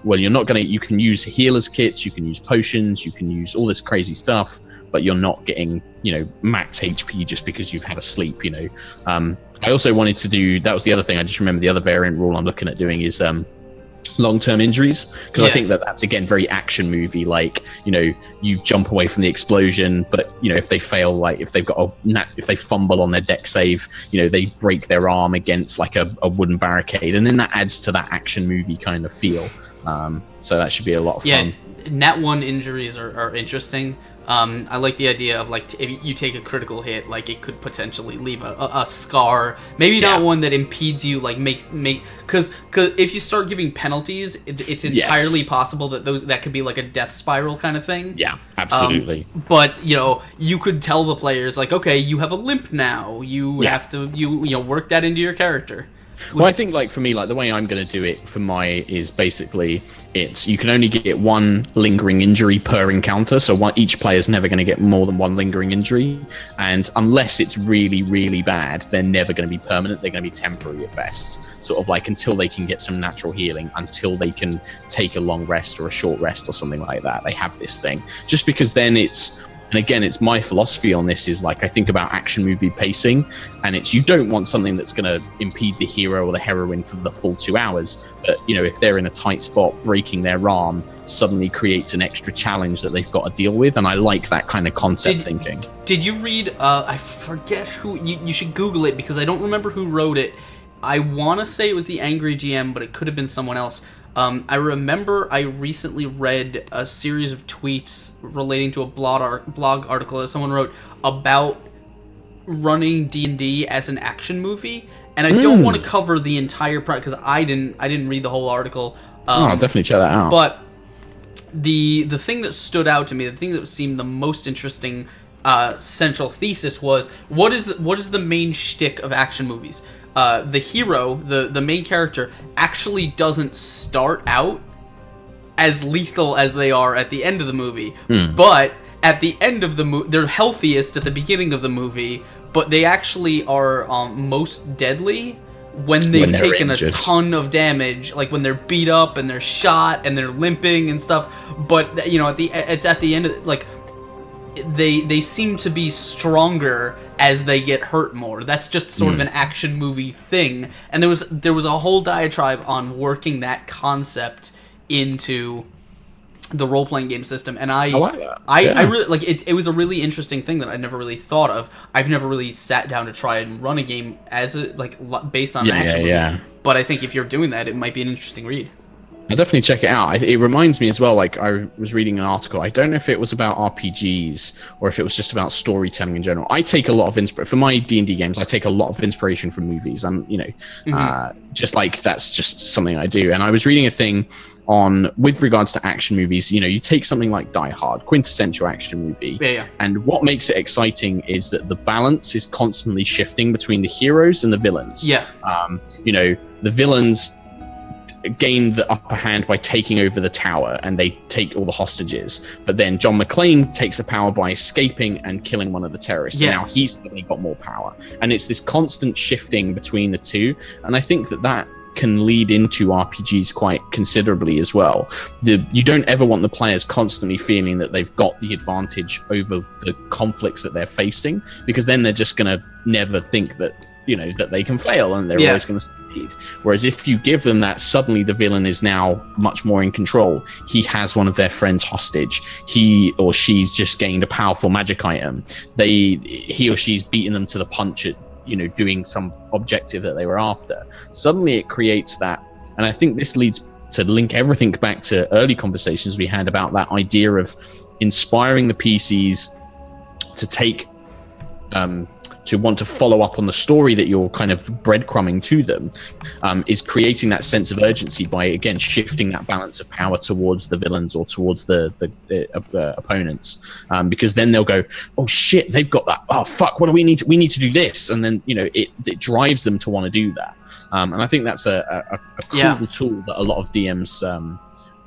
well, you can use healers kits, you can use potions, you can use all this crazy stuff, but you're not getting max HP just because you've had a sleep. I also wanted to do, that was the other thing, I just remember the other variant rule I'm looking at doing is long-term injuries, because I think that's again very action movie, like you jump away from the explosion, but if they fail, like if they've got if they fumble on their deck save, they break their arm against like a wooden barricade, and then that adds to that action movie kind of feel. So that should be a lot of fun. Nat 1 injuries are interesting. I like the idea of like if you take a critical hit, like it could potentially leave a scar. Maybe not one that impedes you, like make because if you start giving penalties, it's entirely possible that that could be like a death spiral kind of thing. Yeah, absolutely. But you could tell the players like, okay, you have a limp now. You have to work that into your character. Well, I think like for me, like the way I'm going to do it for is basically you can only get 1 lingering injury per encounter, so each player's never going to get more than 1 lingering injury, and unless it's really, really bad, they're never going to be permanent. They're going to be temporary at best, sort of like until they can get some natural healing, until they can take a long rest or a short rest or something like that. They have this thing, just because then and again, it's my philosophy on this is like, I think about action movie pacing, and you don't want something that's going to impede the hero or the heroine for the full 2 hours. But, if they're in a tight spot, breaking their arm suddenly creates an extra challenge that they've got to deal with. And I like that kind of concept thinking. Did you read, I forget who, you should Google it because I don't remember who wrote it. I want to say it was the Angry GM, but it could have been someone else. I remember I recently read a series of tweets relating to a blog article that someone wrote about running D&D as an action movie, and I don't want to cover the entire because I didn't read the whole article. I'll definitely check that out. But the thing that stood out to me, the thing that seemed the most interesting central thesis was what is the main shtick of action movies? The hero, the main character, actually doesn't start out as lethal as they are at the end of the movie. But at the end of the movie, they're healthiest at the beginning of the movie, but they actually are most deadly when they've taken injured. A ton of damage, like when they're beat up and they're shot and they're limping and stuff. But it's at the end of like they seem to be stronger as they get hurt more. That's just sort of an action movie thing. And there was a whole diatribe on working that concept into the role-playing game system, and I like that. I really like it. It was a really interesting thing that I never really thought of. I've never really sat down to try and run a game as a based on an action movie. But I think if you're doing that, it might be an interesting read. I'll definitely check it out. It reminds me as well, like I was reading an article. I don't know if it was about RPGs or if it was just about storytelling in general. I take a lot of inspiration for my D&D games. I take a lot of inspiration from movies. And, just like that's just something I do. And I was reading a thing with regards to action movies. You take something like Die Hard, quintessential action movie. Yeah. And what makes it exciting is that the balance is constantly shifting between the heroes and the villains. Yeah. The villains gain the upper hand by taking over the tower and they take all the hostages, but then John McClane takes the power by escaping and killing one of the terrorists. Now he's suddenly got more power, and it's this constant shifting between the two, and I think that can lead into RPGs quite considerably as well. You don't ever want the players constantly feeling that they've got the advantage over the conflicts that they're facing, because then they're just going to never think that that they can fail, and they're always going to succeed. Whereas if you give them that, suddenly the villain is now much more in control. He has one of their friends hostage. He or she's just gained a powerful magic item. He or she's beaten them to the punch at doing some objective that they were after. Suddenly it creates that, and I think this leads to link everything back to early conversations we had about that idea of inspiring the PCs to take to want to follow up on the story that you're kind of breadcrumbing to them, is creating that sense of urgency by, again, shifting that balance of power towards the villains or towards the opponents, because then they'll go, oh shit, they've got that, oh fuck, what do we need to do this, and then it drives them to want to do that, and I think that's a cool tool that a lot of DMs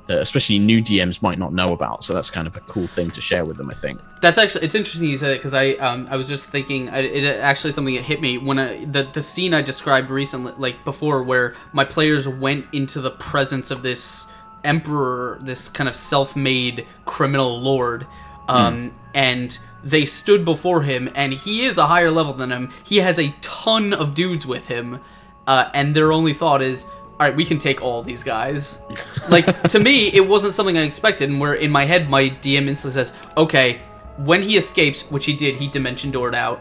that especially new DMs might not know about. So that's kind of a cool thing to share with them, I think. That's actually, it's interesting you said it, because I was just thinking, it actually something that hit me when the scene I described recently, like before, where my players went into the presence of this emperor, this kind of self-made criminal lord, and they stood before him, and he is a higher level than him. He has a ton of dudes with him, and their only thought is, all right, we can take all these guys. Like, to me, it wasn't something I expected, and where in my head, my DM instantly says, okay, when he escapes, which he did, he dimension doored out,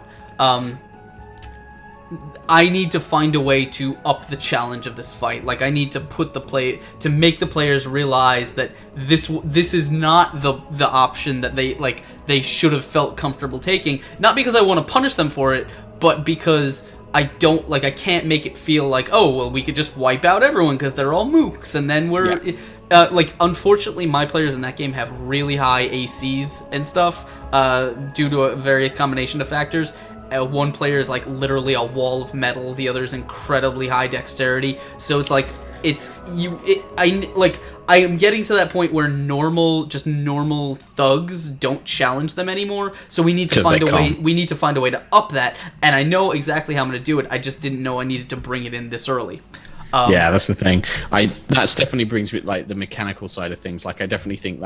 I need to find a way to up the challenge of this fight. Like, I need to to make the players realize that this is not the option that they should have felt comfortable taking. Not because I want to punish them for it, but because I can't make it feel like, oh, well, we could just wipe out everyone because they're all mooks, and then we're... Yeah. Unfortunately, my players in that game have really high ACs and stuff, due to a various combination of factors. One player is, literally a wall of metal, the other is incredibly high dexterity, so it's like, I am getting to that point where normal thugs don't challenge them anymore. So we need to find a way. We need to find a way to up that. And I know exactly how I'm going to do it. I just didn't know I needed to bring it in this early. Yeah, that's the thing. That's definitely brings me the mechanical side of things. I definitely think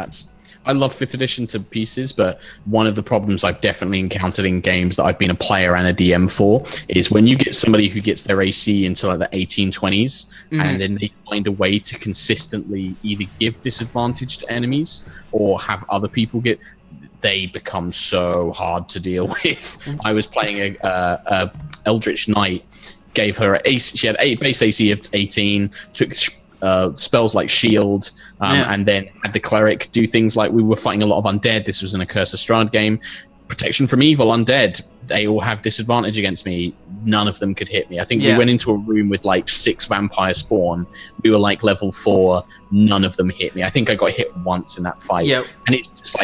I love 5th edition to pieces, but one of the problems I've definitely encountered in games that I've been a player and a DM for is when you get somebody who gets their AC into the 1820s, and then they find a way to consistently either give disadvantage to enemies or have other people they become so hard to deal with. I was playing a Eldritch Knight, gave her she had base AC of 18, took spells like shield, and then had the cleric do things like, we were fighting a lot of undead. This was an Curse of Strahd game. Protection from evil, undead. They all have disadvantage against me. None of them could hit me. I think we went into a room with 6 vampire spawn. We were level 4. None of them hit me. I think I got hit once in that fight. Yep. And it's just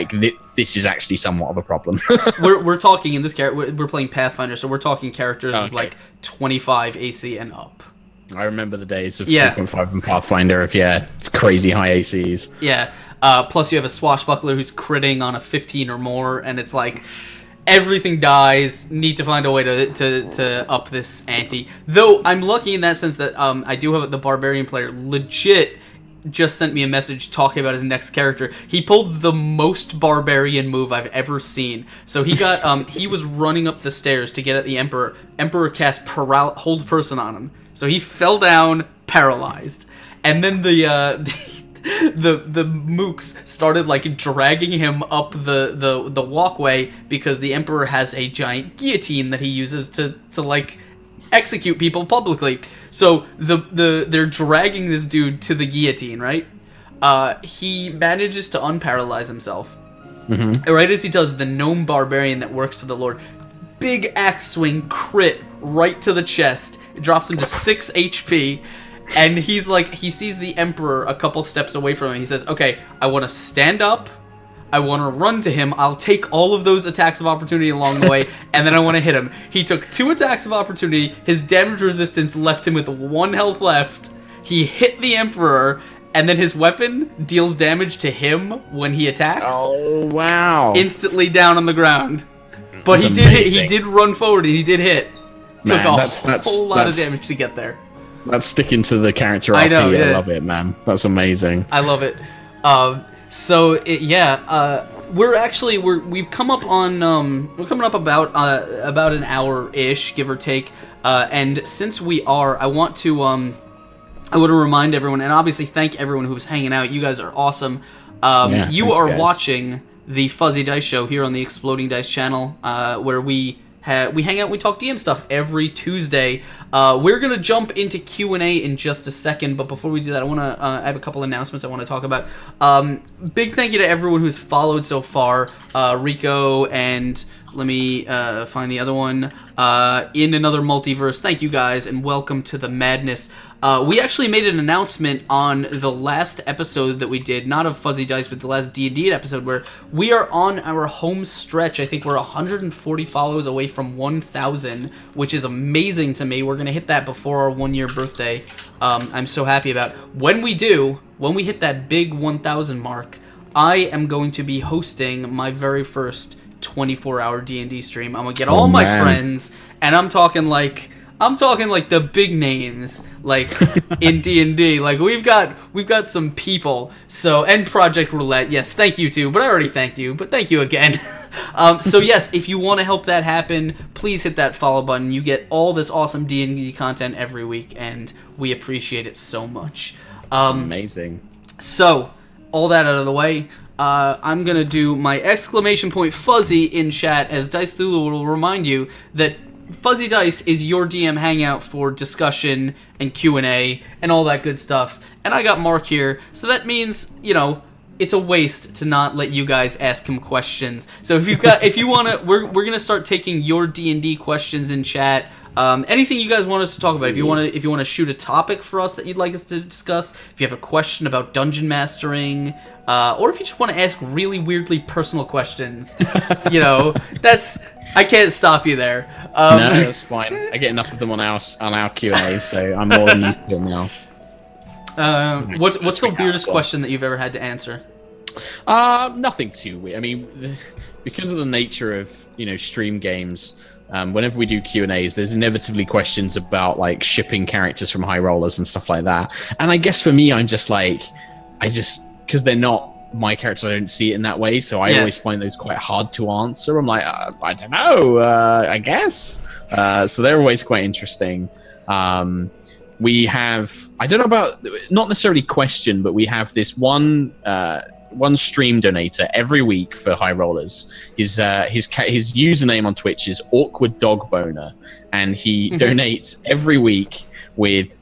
this is actually somewhat of a problem. we're talking in this character. We're playing Pathfinder, so we're talking characters with 25 AC and up. I remember the days of 3.5 and Pathfinder of it's crazy high ACs. Yeah. Plus you have a swashbuckler who's critting on a 15 or more, and it's everything dies. Need to find a way to up this ante. Though I'm lucky in that sense that I do have the barbarian player legit just sent me a message talking about his next character. He pulled the most barbarian move I've ever seen. So he got he was running up the stairs to get at the Emperor. Emperor cast hold person on him. So he fell down paralyzed. And then the the mooks started like dragging him up the walkway because the Emperor has a giant guillotine that he uses to like execute people publicly. So they're dragging this dude to the guillotine, right? He manages to unparalyze himself. Mm-hmm. Right as he does, the gnome barbarian that works for the Lord, big axe swing crit right to the chest. It drops him to 6 HP. And he's like, he sees the Emperor a couple steps away from him. He says, okay, I want to stand up. I want to run to him. I'll take all of those attacks of opportunity along the way, and then I want to hit him. He took 2 attacks of opportunity. His damage resistance left him with 1 health left. He hit the Emperor, and then his weapon deals damage to him when he attacks. Oh, wow. Instantly down on the ground. But he did run forward, and he did hit. Took a whole lot of damage to get there. That's sticking to the character RP. I love it, man. That's amazing. I love it. We've come up on we're coming up about an hour-ish, give or take. And since we are, I want to remind everyone, and obviously thank everyone who's hanging out. You guys are awesome. You are watching the Fuzzy Dice Show here on the Exploding Dice channel, where we hang out and we talk DM stuff every Tuesday. We're going to jump into Q&A in just a second, but before we do that, I have a couple announcements I want to talk about. Big thank you to everyone who's followed so far. Rico and... let me find the other one. In Another Multiverse. Thank you guys, and welcome to the madness. We actually made an announcement on the last episode that we did, not of Fuzzy Dice, but the last D&D episode, where we are on our home stretch. I think we're 140 follows away from 1,000, which is amazing to me. We're going to hit that before our 1-year birthday. I'm so happy about it. When we hit that big 1,000 mark, I am going to be hosting my very first 24-hour D&D stream. I'm gonna get all my friends, and I'm talking like the big names, like in D&D. Like we've got some people. So, and Project Roulette. Yes, thank you too. But I already thanked you. But thank you again. So yes, if you want to help that happen, please hit that follow button. You get all this awesome D&D content every week, and we appreciate it so much. Amazing. So, all that out of the way. I'm going to do my exclamation point Fuzzy in chat, as Dice Thulu will remind you that Fuzzy Dice is your DM hangout for discussion and Q&A and all that good stuff. And I got Mark here, so that means, it's a waste to not let you guys ask him questions. So if you want to, we're going to start taking your D&D questions in chat. Anything you guys want us to talk about. If you want to shoot a topic for us that you'd like us to discuss, if you have a question about dungeon mastering, or if you just want to ask really weirdly personal questions, I can't stop you there. No, that's fine. I get enough of them on our Q&A, so I'm more than used to it now. What's the weirdest question that you've ever had to answer? Nothing too weird. I mean, because of the nature of stream games. Whenever we do Q&As, there's inevitably questions about like shipping characters from high rollers and stuff like that. And I guess for me, I'm just like, because they're not my characters, I don't see it in that way. So I always find those quite hard to answer. I'm like, I don't know, I guess. So they're always quite interesting. We have, I don't know about, not necessarily question, but we have this one stream donator every week for high rollers. His username on Twitch is Awkward Dog Boner, and he donates every week with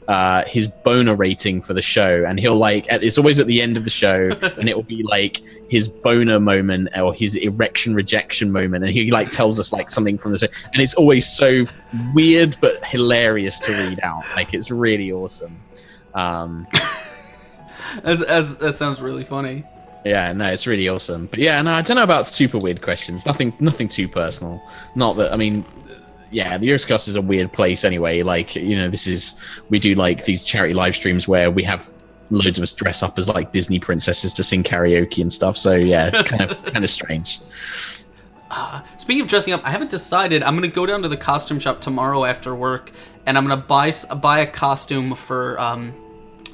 his boner rating for the show. And he'll it's always at the end of the show, and it will be like his boner moment or his erection rejection moment, and he tells us something from the show, and it's always so weird but hilarious to read out. It's really awesome. That sounds really funny. Yeah, no, it's really awesome. But yeah, no, I don't know about super weird questions. Nothing too personal. Not that, I mean, yeah, the Eurocast is a weird place anyway. We do these charity live streams where we have loads of us dress up as Disney princesses to sing karaoke and stuff. So yeah, kind of strange. Speaking of dressing up, I haven't decided. I'm gonna go down to the costume shop tomorrow after work, and I'm gonna buy a costume for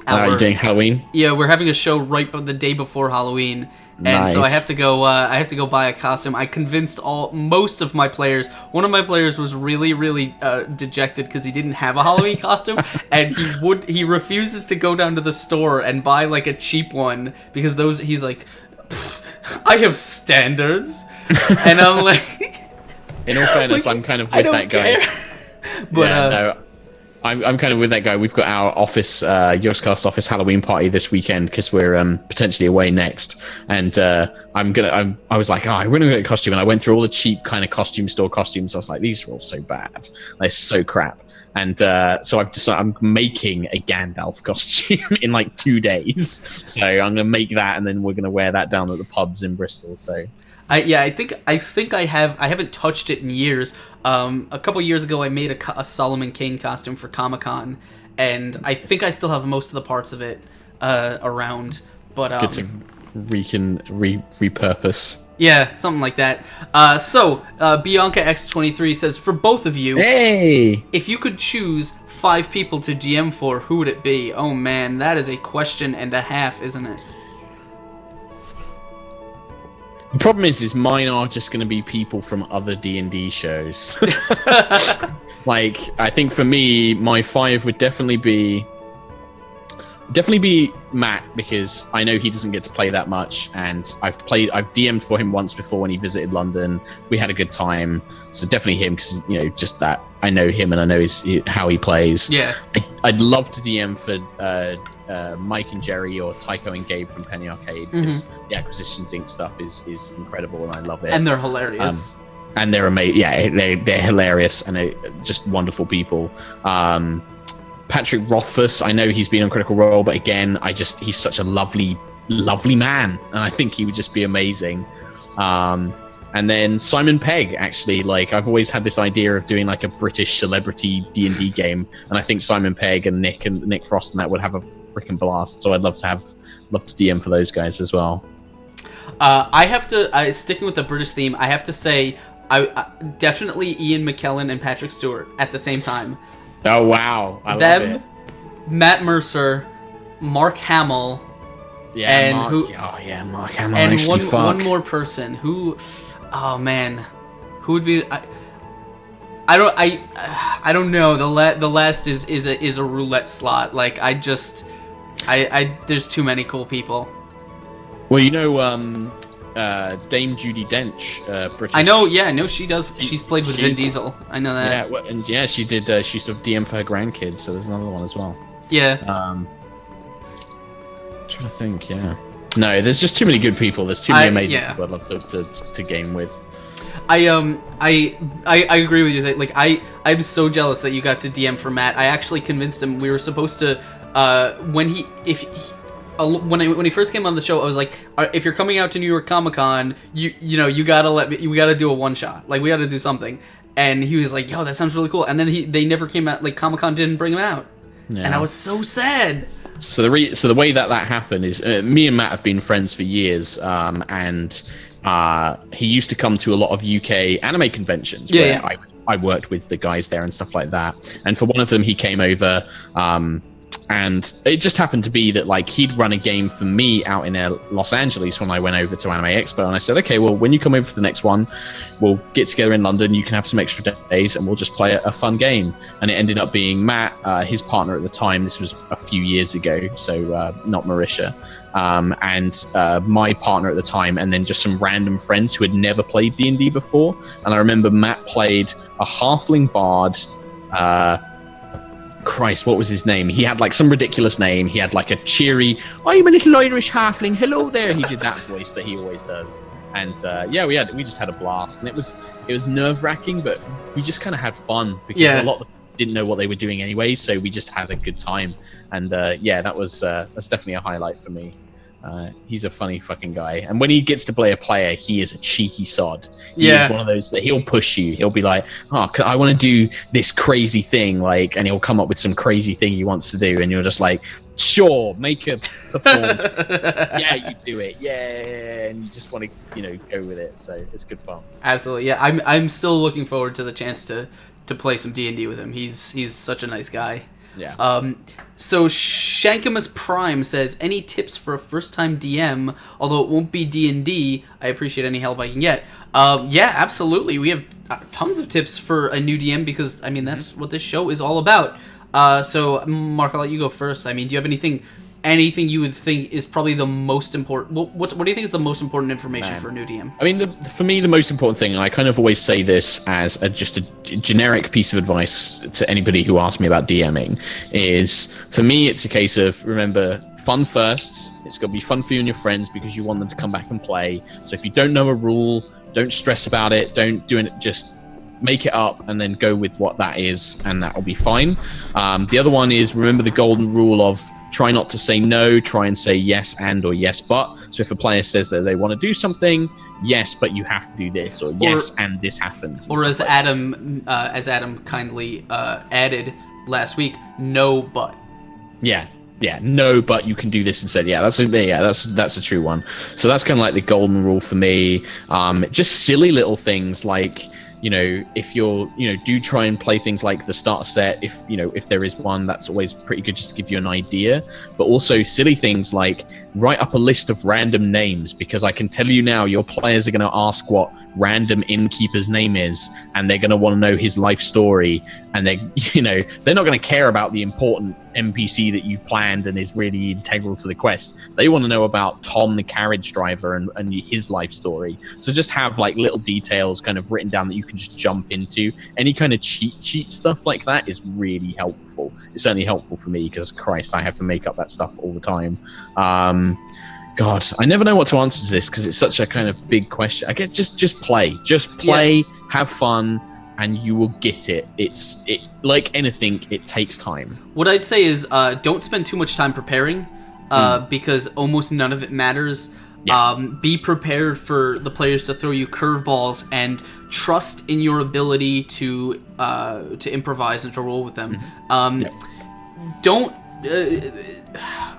You're doing Halloween? Yeah, we're having a show the day before Halloween. And so I have to go buy a costume. I convinced most of my players. One of my players was really, really dejected because he didn't have a Halloween costume, and he refuses to go down to the store and buy like a cheap one because he's like, I have standards, and I'm like, in all fairness, like, I'm kind of with that guy. But yeah, no. I'm kind of with that guy. We've got our office, Yogscast office Halloween party this weekend because we're potentially away next. And I was like, I'm going to get a costume. And I went through all the cheap kind of costume store costumes. I was like, these are all so bad. They're so crap. And so I've decided I'm making a Gandalf costume in like 2 days. So I'm going to make that, and then we're going to wear that down at the pubs in Bristol. So. I think I haven't touched it in years. A couple years ago, I made a Solomon Kane costume for Comic-Con, and I think I still have most of the parts of it around. But good to repurpose. Yeah, something like that. So Bianca X23 says, for both of you, hey, if you could choose 5 people to GM for, who would it be? Oh man, that is a question and a half, isn't it? The problem is mine are just going to be people from other D&D shows. Like, I think for me, my 5 would definitely be Matt, because I know he doesn't get to play that much, and I've DM'd for him once before when he visited London. We had a good time, so definitely him, because just that I know him and I know how he plays. Yeah, I'd love to DM for Mike and Jerry or Tycho and Gabe from Penny Arcade, because the Acquisitions Inc. stuff is incredible and I love it. And they're hilarious. And they're amazing. Yeah, they're hilarious and they're just wonderful people. Patrick Rothfuss, I know he's been on Critical Role, but again, he's such a lovely, lovely man, and I think he would just be amazing. And then Simon Pegg, actually, like, I've always had this idea of doing like a British celebrity D&D game, and I think Simon Pegg and Nick Frost and that would have a freaking blast. So I'd love to DM for those guys as well. I have to sticking with the British theme. I have to say, I definitely Ian McKellen and Patrick Stewart at the same time. Oh wow, I love it. Matt Mercer, Mark Hamill, Mark Hamill. And one more person who, oh man, who would be? I don't know. The last is a roulette slot. Like there's too many cool people. Well, Dame Judi Dench, British. I know. Yeah, I know she does. She's played with Vin Diesel. I know that. Yeah, she did. She sort of DM for her grandkids. So there's another one as well. Yeah. Trying to think. Yeah. No, there's just too many good people. There's too many amazing people I'd love to game with. I agree with you. Like I'm so jealous that you got to DM for Matt. I actually convinced him. We were supposed to when he first came on the show, I was like, if you're coming out to New York Comic-Con, you gotta do a one shot. Like, we gotta do something. And he was like, yo, that sounds really cool. And then they never came out. Like, Comic-Con didn't bring him out. Yeah. And I was so sad. So the way that happened is me and Matt have been friends for years, and he used to come to a lot of UK anime conventions where I worked with the guys there and stuff like that. And for one of them, he came over. And it just happened to be that, like, he'd run a game for me out in Los Angeles when I went over to Anime Expo. And I said, okay, well, when you come over for the next one, we'll get together in London. You can have some extra days and we'll just play a fun game. And it ended up being Matt, his partner at the time. This was a few years ago, so not Marisha. And my partner at the time, and then just some random friends who had never played D&D before. And I remember Matt played a halfling bard. Christ, what was his name? He had like some ridiculous name. He had like a cheery, I'm a little Irish halfling, hello there. He did that voice that he always does. And we just had a blast. And it was nerve-wracking, but we just kind of had fun because a lot of them didn't know what they were doing anyway, so we just had a good time. And that's definitely a highlight for me. He's a funny fucking guy, and when he gets to play a player, he is a cheeky sod. He is one of those that he'll push you. He'll be like, "Oh, I want to do this crazy thing," and he'll come up with some crazy thing he wants to do, and you're just like, "Sure, make a performance." Yeah, you do it. Yeah, and you just want to, go with it. So it's good fun. Absolutely, yeah. I'm still looking forward to the chance to play some D&D with him. He's such a nice guy. Yeah. So Shankamus Prime says, any tips for a first-time DM? Although it won't be D&D, I appreciate any help I can get. Yeah, absolutely. We have tons of tips for a new DM because, I mean, that's what this show is all about. So, Mark, I'll let you go first. I mean, do you have anything you would think is probably the most important? What do you think is the most important information for a new DM? I mean, for me, the most important thing, and I kind of always say this as just a generic piece of advice to anybody who asks me about DMing, is for me, it's a case of, remember, fun first. It's got to be fun for you and your friends because you want them to come back and play. So if you don't know a rule, don't stress about it. Don't do it. Just make it up and then go with what that is, and that will be fine. The other one is, remember the golden rule of try not to say no, try and say yes and or yes but. So if a player says that they want to do something, yes, but you have to do this, or yes and this happens. Or as Adam kindly added last week, no but. Yeah, no, but you can do this instead. Yeah, that's a true one. So that's kind of like the golden rule for me. Just silly little things like, if you're, do try and play things like the starter set. If there is one, that's always pretty good just to give you an idea. But also silly things like write up a list of random names, because I can tell you now, your players are going to ask what random innkeeper's name is, and they're going to want to know his life story. And they're not going to care about the important NPC that you've planned and is really integral to the quest. They want to know about Tom, the carriage driver, and his life story. So just have like little details kind of written down that you can just jump into. Any kind of cheat sheet stuff like that is really helpful. It's certainly helpful for me because, Christ, I have to make up that stuff all the time. God, I never know what to answer to this because it's such a kind of big question. I guess just play, have fun, and you will get it. It's like anything, it takes time. What I'd say is don't spend too much time preparing because almost none of it matters. Yeah. Be prepared for the players to throw you curveballs and trust in your ability to improvise and to roll with them. Don't.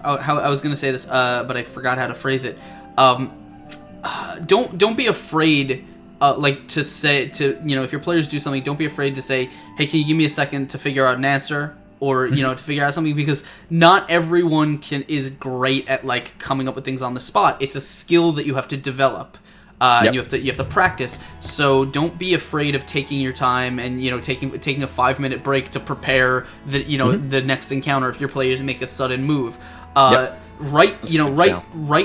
I was going to say this, but I forgot how to phrase it. Don't be afraid. If your players do something, don't be afraid to say, hey, can you give me a second to figure out an answer, or to figure out something, because not everyone is great at like coming up with things on the spot. It's a skill that you have to develop. And you have to practice. So don't be afraid of taking your time and taking a 5-minute break to prepare the next encounter if your players make a sudden move. Write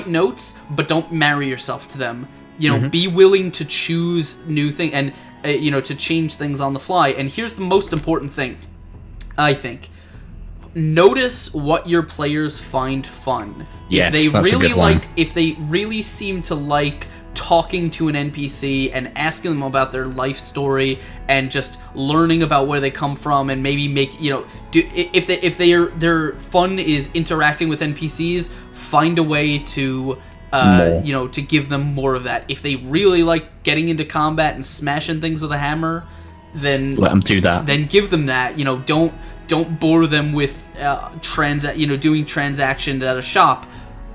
notes, but don't marry yourself to them. Be willing to choose new things and, to change things on the fly. And here's the most important thing, I think. Notice what your players find fun. Yes, If they really seem to like talking to an NPC and asking them about their life story and just learning about where they come from, and maybe if their fun is interacting with NPCs, find a way to to give them more of that. If they really like getting into combat and smashing things with a hammer, then let them do that. Then give them that. Don't bore them with doing transactions at a shop,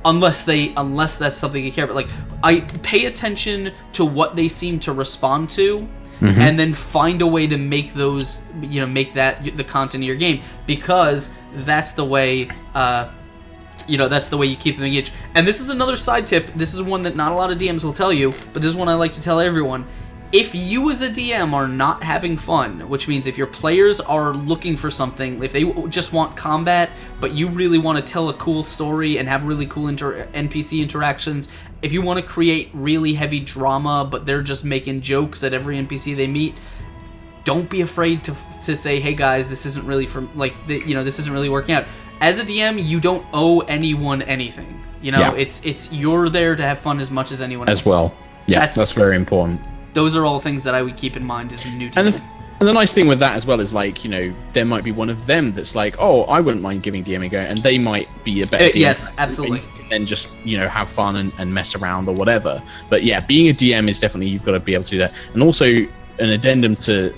unless that's something you care about. Like, I pay attention to what they seem to respond to, and then find a way to make those make that the content of your game, because that's the way. That's the way you keep them engaged. And this is another side tip. This is one that not a lot of DMs will tell you, but this is one I like to tell everyone. If you as a DM are not having fun, which means if your players are looking for something, if they just want combat, but you really want to tell a cool story and have really cool NPC interactions, if you want to create really heavy drama, but they're just making jokes at every NPC they meet, don't be afraid to say, hey guys, this isn't really this isn't really working out. As a DM, you don't owe anyone anything. It's you're there to have fun as much as anyone else. As well. Yeah, that's very important. Those are all things that I would keep in mind as a new team. And the nice thing with that as well is, like, there might be one of them that's like, oh, I wouldn't mind giving DM a go, and they might be a better DM. Yes, absolutely. And just, have fun and mess around or whatever. But yeah, being a DM is definitely, you've got to be able to do that. And also, an addendum to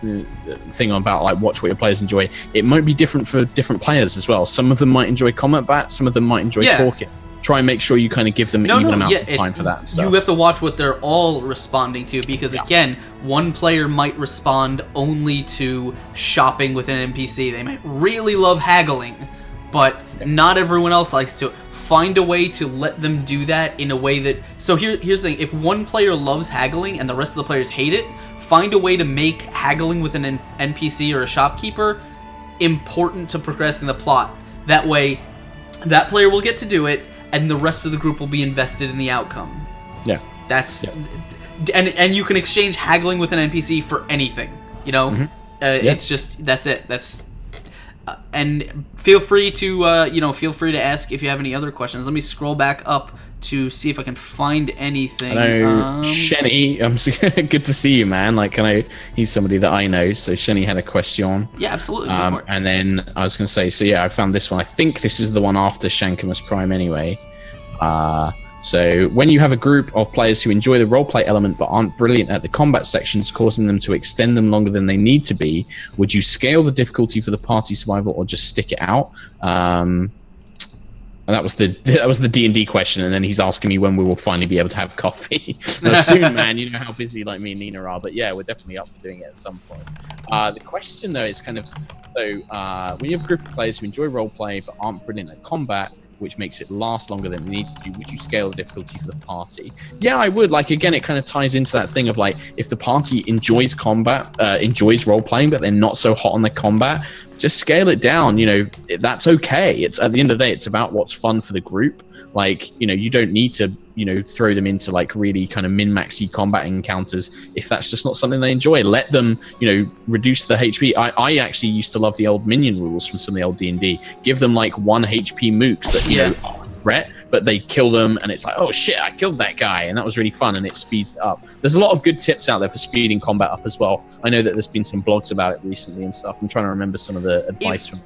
the thing about, like, watch what your players enjoy. It might be different for different players as well. Some of them might enjoy combat, some of them might enjoy talking. try and make sure you kind of give them even amounts of time for that and stuff. You have to watch what they're all responding to, because again, one player might respond only to shopping with an NPC. They might really love haggling, but not everyone else likes to. Find a way to let them do that in a way that... So here's the thing. If one player loves haggling and the rest of the players hate it, find a way to make haggling with an NPC or a shopkeeper important to progressing the plot. That way, that player will get to do it, and the rest of the group will be invested in the outcome. Yeah. That's... And you can exchange haggling with an NPC for anything, you know? It's just... That's it. That's... and feel free to ask if you have any other questions. Let me scroll back up to see if I can find anything. Hello, Shenny. Good to see you, man. He's somebody that I know. So Shenny had a question. Yeah, absolutely. Go for it. And then I was going to say, so yeah, I found this one. I think this is the one after Shankamus Prime anyway. So when you have a group of players who enjoy the roleplay element but aren't brilliant at the combat sections, causing them to extend them longer than they need to be, would you scale the difficulty for the party survival or just stick it out? And that was the D&D question, and then he's asking me when we will finally be able to have coffee. Soon, man. You know how busy me and Nina are, but yeah, we're definitely up for doing it at some point. The question though is kind of when you have a group of players who enjoy roleplay but aren't brilliant at combat, which makes it last longer than it needs to, would you scale the difficulty for the party? Yeah, I would. Again, it kind of ties into that thing of if the party enjoys combat, enjoys role-playing, but they're not so hot on the combat, just scale it down. That's okay. It's at the end of the day, it's about what's fun for the group. You don't need to, throw them into really kind of min-maxy combat encounters if that's just not something they enjoy. Let them, reduce the HP. I actually used to love the old minion rules from some of the old D&D. Give them 1 HP mooks that are a threat, but they kill them and it's oh shit, I killed that guy, and that was really fun, and it speeds up. There's a lot of good tips out there for speeding combat up as well. I know that there's been some blogs about it recently and stuff. I'm trying to remember some of the advice from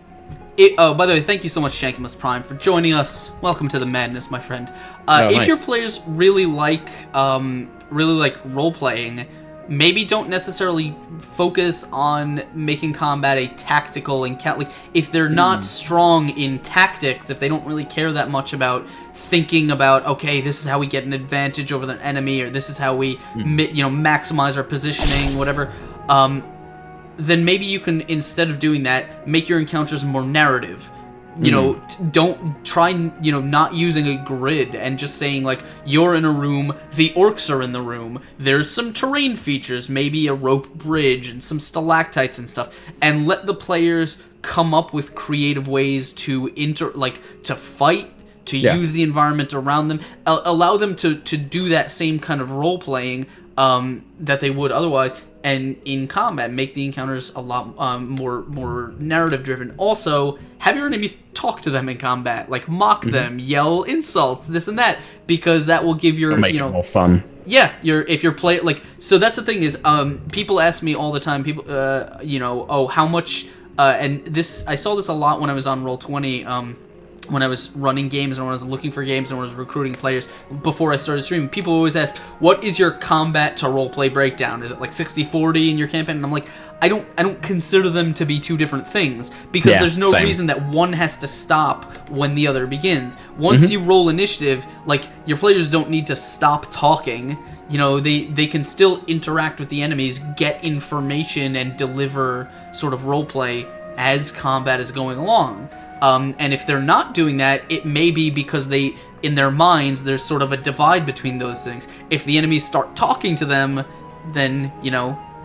by the way, thank you so much, Shankamus Prime, for joining us. Welcome to the madness, my friend. If your players really like role playing, maybe don't necessarily focus on making combat a tactical encounter. If they're not strong in tactics, if they don't really care that much about thinking about, okay, this is how we get an advantage over the enemy, or this is how we maximize our positioning, whatever. Then maybe you can, instead of doing that, make your encounters more narrative. Don't try, not using a grid and just saying, you're in a room, the orcs are in the room, there's some terrain features, maybe a rope bridge and some stalactites and stuff, and let the players come up with creative ways to to fight, to use the environment around them, allow them to do that same kind of role-playing that they would otherwise. And in combat, make the encounters a lot more narrative driven. Also, have your enemies talk to them in combat, mock them, yell insults, this and that, because that will give your it more fun. Yeah, if you're so that's the thing is, people ask me all the time, how much, and this I saw this a lot when I was on Roll20. When I was running games and when I was looking for games and when I was recruiting players before I started streaming, people always ask, what is your combat to roleplay breakdown? Is it 60-40 in your campaign? And I'm like, I don't consider them to be two different things, because there's no reason that one has to stop when the other begins. Once you roll initiative, your players don't need to stop talking. They can still interact with the enemies, get information, and deliver sort of roleplay as combat is going along. And if they're not doing that, it may be because in their minds, there's sort of a divide between those things. If the enemies start talking to them, then,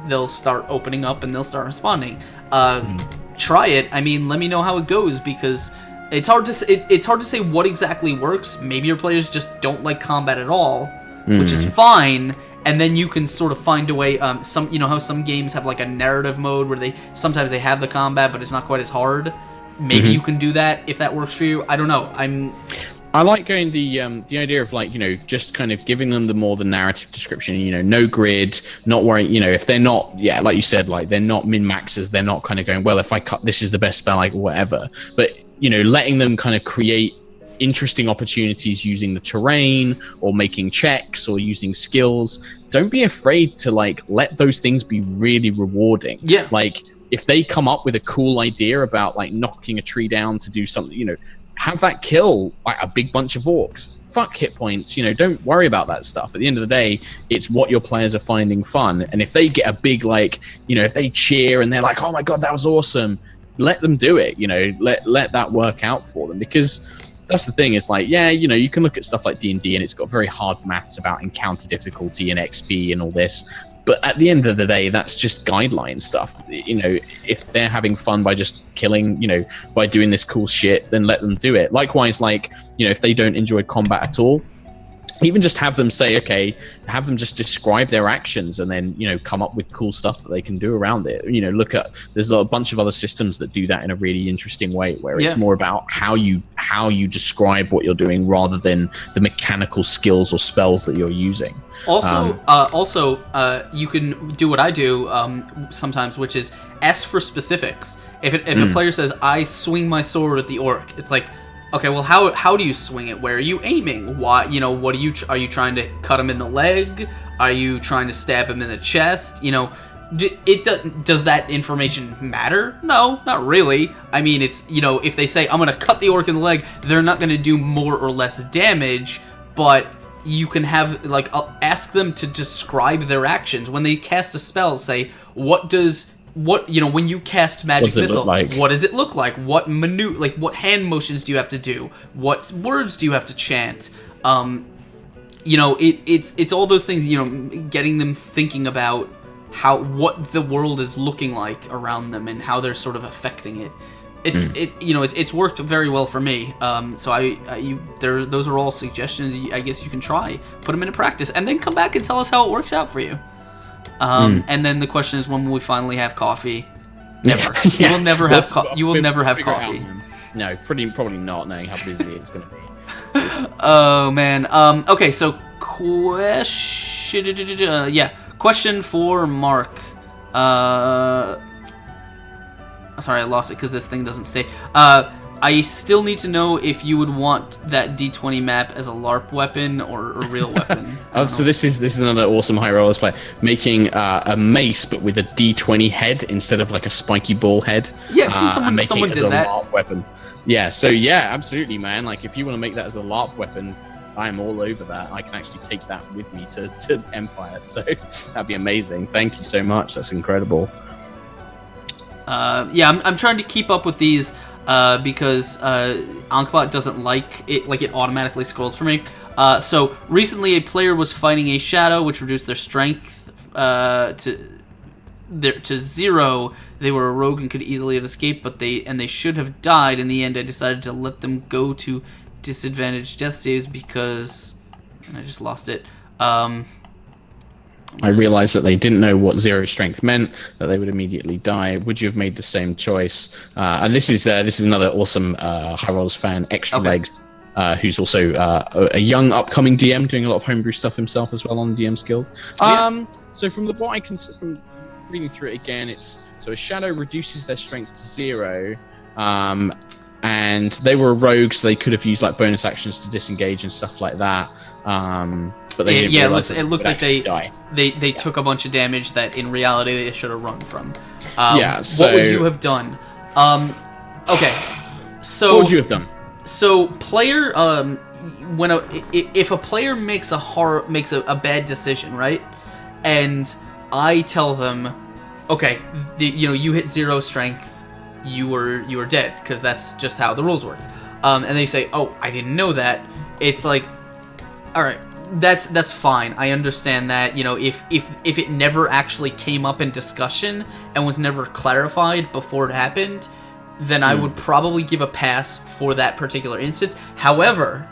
they'll start opening up and they'll start responding. Try it. I mean, let me know how it goes, because it's hard to say what exactly works. Maybe your players just don't like combat at all, which is fine. And then you can sort of find a way. How some games have a narrative mode where sometimes they have the combat, but it's not quite as hard. Maybe you can do that if that works for you. I don't know. I like going the idea of just kind of giving them the narrative description. No grid, not worrying. If they're not, like you said, they're not min maxers. They're not kind of going, well, if I cut, this is the best spell, whatever. But letting them kind of create interesting opportunities using the terrain or making checks or using skills. Don't be afraid to let those things be really rewarding. Yeah. If they come up with a cool idea about knocking a tree down to do something, have that kill like a big bunch of orcs. Fuck hit points, don't worry about that stuff. At the end of the day, it's what your players are finding fun. And if they get a big, if they cheer and they're like, oh my God, that was awesome, let them do it, let that work out for them. Because that's the thing, is you can look at stuff like D&D and it's got very hard maths about encounter difficulty and XP and all this. But at the end of the day, that's just guideline stuff. If they're having fun by just killing, by doing this cool shit, then let them do it. Likewise, if they don't enjoy combat at all, even just have them say, okay, have them just describe their actions and then, come up with cool stuff that they can do around it. There's a bunch of other systems that do that in a really interesting way, where it's more about how you describe what you're doing rather than the mechanical skills or spells that you're using. Also, you can do what I do sometimes, which is ask for specifics. If a player says, I swing my sword at the orc, it's like, okay, well, how do you swing it? Where are you aiming? Why? What are you trying to cut him in the leg? Are you trying to stab him in the chest? Does that information matter? No, not really. I mean, it's, if they say, I'm going to cut the orc in the leg, they're not going to do more or less damage, but you can have, ask them to describe their actions. When they cast a spell, say, when you cast magic missile, what does it look like? What what hand motions do you have to do? What words do you have to chant? It's all those things, getting them thinking about what the world is looking like around them and how they're sort of affecting it. It's worked very well for me. So those are all suggestions. I guess you can try, put them into practice, and then come back and tell us how it works out for you. And then the question is, when will we finally have coffee? Never. You will never have. You will never have coffee. No, probably not, knowing how busy it's going to be. Oh man. Okay, so question for Mark. Sorry, I lost it because this thing doesn't stay. I still need to know if you would want that D20 map as a LARP weapon or a real weapon. So this is another awesome High Rollers play, making a mace but with a D20 head instead of like a spiky ball head. Yeah, I've seen someone did that. LARP weapon. Yeah, so yeah, absolutely, man. Like, if you want to make that as a LARP weapon, I am all over that. I can actually take that with me to Empire, so that'd be amazing. Thank you so much. That's incredible. I'm trying to keep up with these because Ankbot doesn't like it automatically scrolls for me. So recently a player was fighting a shadow which reduced their strength to 0. They were a rogue and could easily have escaped, but they should have died. In the end, I decided to let them go to disadvantaged death saves because, and I just lost it. I realized that they didn't know what 0 strength meant, that they would immediately die. Would you have made the same choice? And this is another awesome High Rollers fan, Extra Legs, who's also a young upcoming DM doing a lot of homebrew stuff himself as well on DM's Guild. So from reading through it again, so a shadow reduces their strength to 0, and they were a rogue, so they could have used like bonus actions to disengage and stuff like that. But they didn't realize it looks like they took a bunch of damage that in reality they should have run from. So what would you have done? Okay, so what would you have done? So player, if a player makes a bad decision, right, and I tell them, okay, you hit 0 strength, you were dead, because that's just how the rules work. And they say, oh, I didn't know that. It's like, all right. That's fine. I understand that, if it never actually came up in discussion and was never clarified before it happened, then I would probably give a pass for that particular instance. However,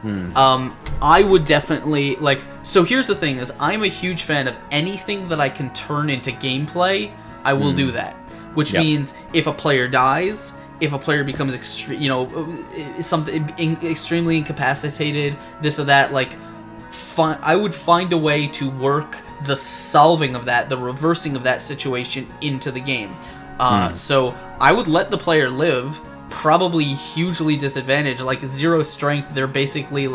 I would definitely, so here's the thing, is I'm a huge fan of anything that I can turn into gameplay, I will do that. Which means if a player dies, if a player becomes extremely incapacitated, this or that, I would find a way to work the solving of that, the reversing of that situation into the game. So I would let the player live, probably hugely disadvantaged, 0 strength. They're basically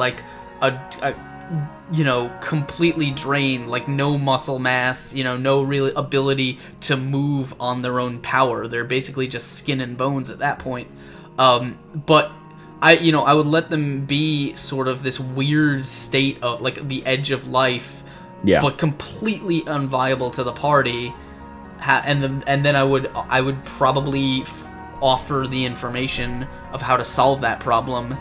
completely drained, no muscle mass, no real ability to move on their own power. They're basically just skin and bones at that point. But I would let them be sort of this weird state of like the edge of life, but completely unviable to the party. And then I would probably offer the information of how to solve that problem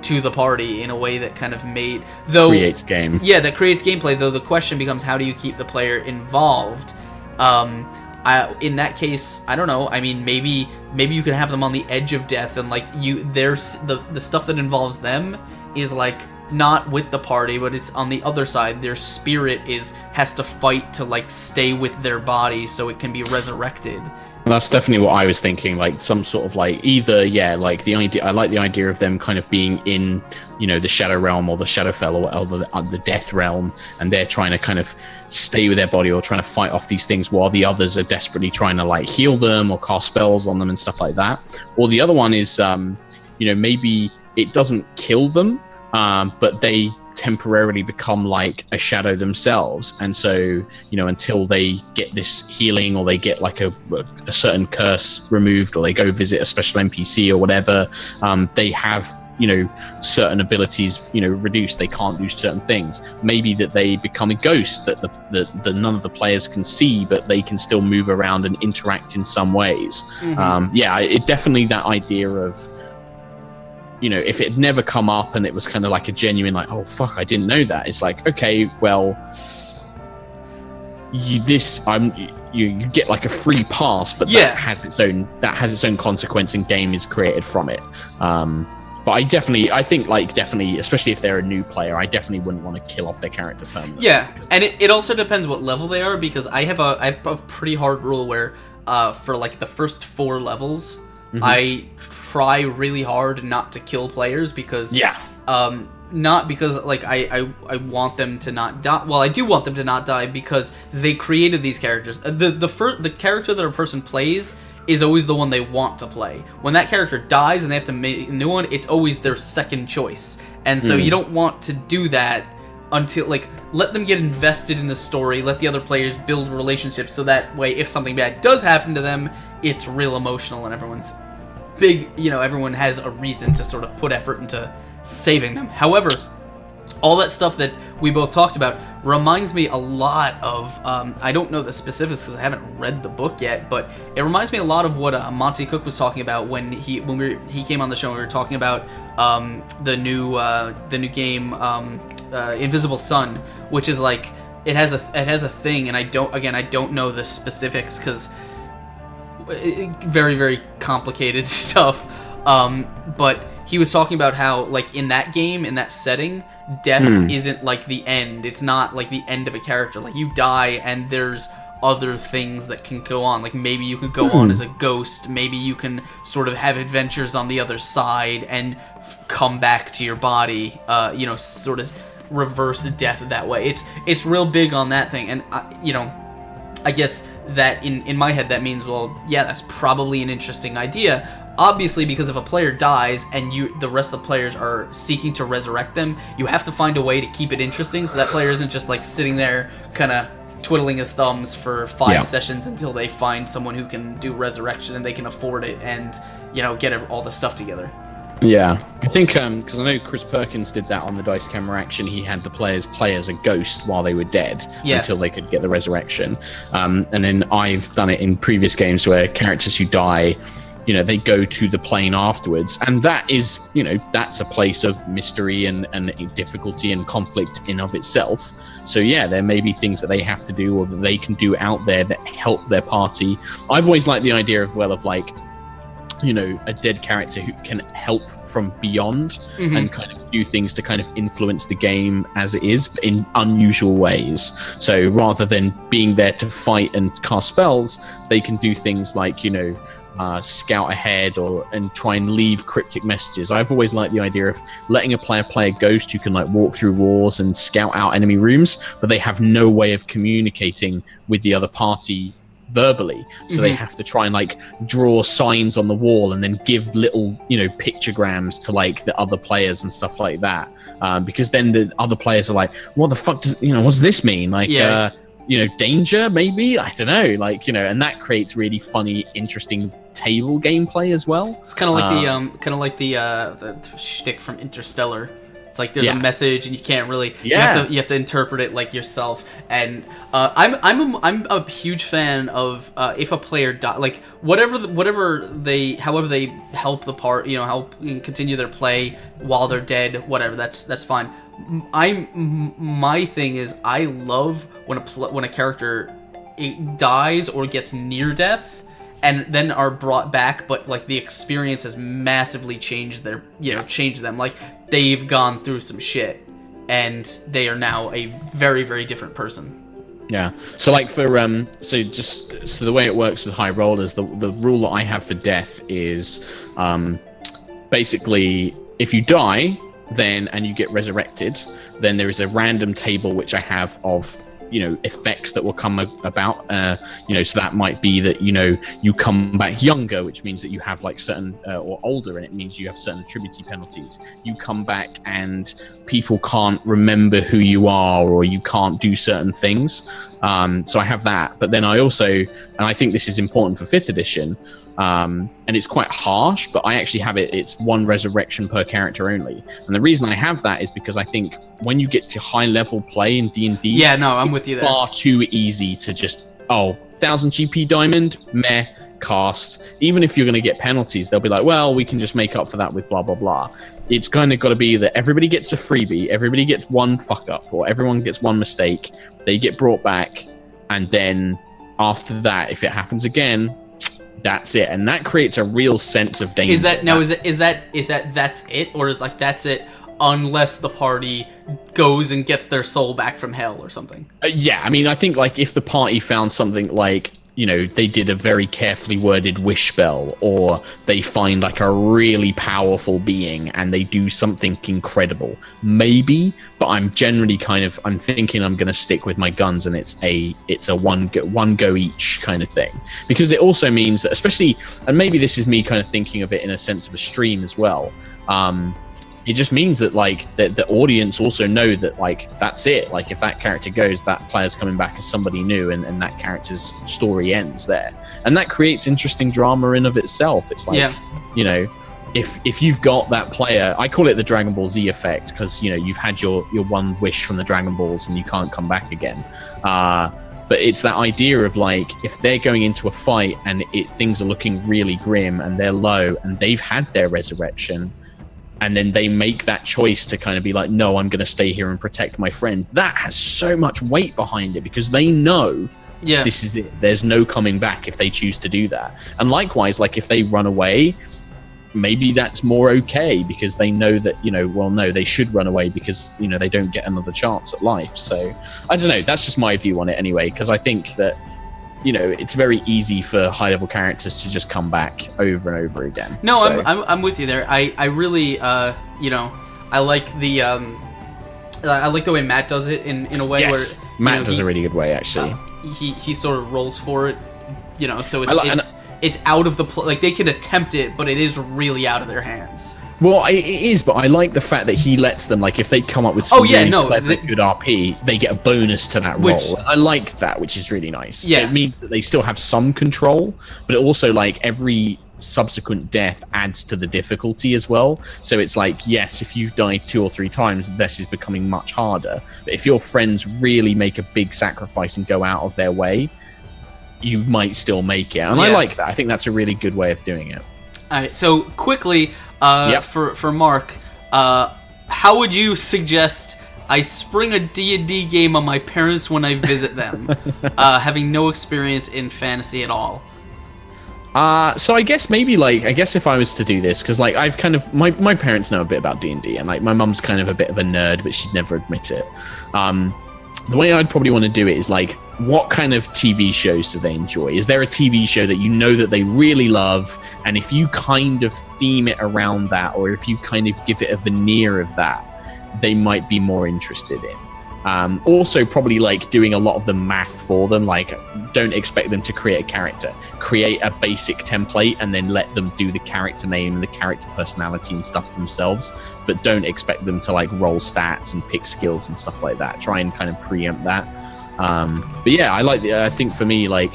to the party in a way that kind of creates game. Yeah, that creates gameplay. Though the question becomes, how do you keep the player involved? In that case, I don't know. I mean, maybe you can have them on the edge of death, and like there's the stuff that involves them is like not with the party, but it's on the other side. Their spirit has to fight to like stay with their body so it can be resurrected. That's definitely what I was thinking, like some sort of like either, like the idea, I like the idea of them kind of being in, the Shadow Realm or the Shadowfell or the Death Realm, and they're trying to kind of stay with their body or trying to fight off these things while the others are desperately trying to like heal them or cast spells on them and stuff like that. Or the other one is, maybe it doesn't kill them, but they temporarily become like a shadow themselves, and so until they get this healing or they get like a certain curse removed or they go visit a special NPC or whatever, they have certain abilities reduced. They can't do certain things. Maybe that they become a ghost that the none of the players can see, but they can still move around and interact in some ways. It definitely, that idea of if it had never come up and it was kind of like a genuine like, oh fuck, I didn't know that, it's like, okay, well, you get like a free pass, but that has its own consequence, and game is created from it. But I think especially if they're a new player, I definitely wouldn't want to kill off their character permanently. Yeah, and it also depends what level they are, because I have a pretty hard rule where for like the first 4 levels, I try really hard not to kill players, because not because like I want them to not die. Well, I do want them to not die because they created these characters. The character that a person plays is always the one they want to play. When that character dies and they have to make a new one, it's always their second choice. And so you don't want to do that until, like, let them get invested in the story, let the other players build relationships, so that way if something bad does happen to them, it's real emotional and everyone's everyone has a reason to sort of put effort into saving them. However, all that stuff that we both talked about reminds me a lot of, I don't know the specifics because I haven't read the book yet, but it reminds me a lot of what Monty Cook was talking about when he came on the show and we were talking about the new game Invisible Sun, which is like it has a thing, and I don't know the specifics because very, very complicated stuff, but he was talking about how, like, in that game, in that setting, death isn't like the end. It's not like the end of a character. Like, you die and there's other things that can go on. Like, maybe you could go on as a ghost, maybe you can sort of have adventures on the other side and come back to your body, sort of reverse death that way. It's real big on that thing, and I guess that in my head that means, well, yeah, that's probably an interesting idea. Obviously, because if a player dies and the rest of the players are seeking to resurrect them, you have to find a way to keep it interesting so that player isn't just like sitting there kind of twiddling his thumbs for 5 sessions until they find someone who can do resurrection and they can afford it and get all the stuff together. Yeah, I think because I know Chris Perkins did that on the Dice Camera Action. He had the players play as a ghost while they were dead until they could get the resurrection. And then I've done it in previous games where characters who die, they go to the plane afterwards, and that is, that's a place of mystery and difficulty and conflict in of itself. So yeah, there may be things that they have to do or that they can do out there that help their party. I've always liked the idea of like, a dead character who can help from beyond and kind of do things to kind of influence the game as it is, but in unusual ways. So rather than being there to fight and cast spells, they can do things like, scout ahead and try and leave cryptic messages. I've always liked the idea of letting a player play a ghost who can like walk through walls and scout out enemy rooms, but they have no way of communicating with the other party verbally, so they have to try and like draw signs on the wall and then give little pictograms to like the other players and stuff like that, because then the other players are like, what the fuck does what does this mean, like danger maybe, I don't know, like and that creates really funny, interesting table gameplay as well. It's kind of like the shtick from Interstellar. It's like there's a message and you can't really you have to interpret it like yourself. And I'm a huge fan of if a player like however they help the part, help continue their play while they're dead, whatever, that's fine. My thing is I love when a character dies or gets near death and then are brought back, but like the experience has massively changed changed them. Like they've gone through some shit and they are now a very, very different person. Yeah. So like for so the way it works with high rollers, the rule that I have for death is basically if you die and you get resurrected, then there is a random table which I have of effects that will come about, so that might be that you come back younger, which means that you have like certain or older, and it means you have certain attribute penalties. You come back and people can't remember who you are, or you can't do certain things. So I have that, but then I also, and I think this is important for 5th edition, and it's quite harsh, but I actually have it's 1 resurrection per character only. And the reason I have that is because I think when you get to high level play in D&D, I'm with you there. Far too easy to just 1,000 GP diamond, meh, cast. Even if you're going to get penalties, they'll be like, well, we can just make up for that with blah blah blah. It's kind of got to be that everybody gets a freebie, everybody gets 1 fuck up, or everyone gets 1 mistake. They get brought back, and then after that, if it happens again, that's it, and that creates a real sense of danger. Is that that's it, or is like that's it unless the party goes and gets their soul back from hell or something? Yeah, I mean, I think like if the party found something like they did a very carefully worded wish spell, or they find like a really powerful being and they do something incredible, maybe. But I'm generally I'm thinking I'm going to stick with my guns, and it's a one go each kind of thing, because it also means that, especially, and maybe this is me kind of thinking of it in a sense of a stream as well. It just means that like the audience also know that like that's it. Like if that character goes, that player's coming back as somebody new, and that character's story ends there. And that creates interesting drama in of itself. It's like, if you've got that player, I call it the Dragon Ball Z effect, because you've had your 1 wish from the Dragon Balls and you can't come back again. But it's that idea of like, if they're going into a fight and things are looking really grim and they're low and they've had their resurrection, and then they make that choice to kind of be like, no, I'm going to stay here and protect my friend. That has so much weight behind it, because they know this is it. There's no coming back if they choose to do that. And likewise, like if they run away, maybe that's more okay, because they know that, no, they should run away because, they don't get another chance at life. So I don't know. That's just my view on it anyway, because I think that, it's very easy for high-level characters to just come back over and over again. No, so. I'm with you there. I really, I like the way Matt does it in a way where Matt does a really good way, actually. He sort of rolls for it, so it's out of the like they can attempt it, but it is really out of their hands. Well, it is, but I like the fact that he lets them, like, if they come up with some clever, good RP, they get a bonus to that roll. I like that, which is really nice. Yeah. It means that they still have some control, but it also, like, every subsequent death adds to the difficulty as well. So it's like, yes, if you've died 2 or 3 times, this is becoming much harder. But if your friends really make a big sacrifice and go out of their way, you might still make it. And I like that. I think that's a really good way of doing it. All right, so quickly, for Mark, how would you suggest I spring a D&D game on my parents when I visit them, having no experience in fantasy at all? So I guess maybe, if I was to do this, because, like, I've kind of, my parents know a bit about D&D, and, like, my mum's kind of a bit of a nerd, but she'd never admit it. The way I'd probably want to do it is, like, what kind of TV shows do they enjoy? Is there a TV show that you know that they really love, and if you kind of theme it around that, or if you kind of give it a veneer of that, they might be more interested in. Also, probably, like, doing a lot of the math for them. Like, don't expect them to create a character. Create a basic template and then let them do the character name and the character personality and stuff themselves. But don't expect them to, like, roll stats and pick skills and stuff like that. Try and kind of preempt that. But yeah, I think for me, like,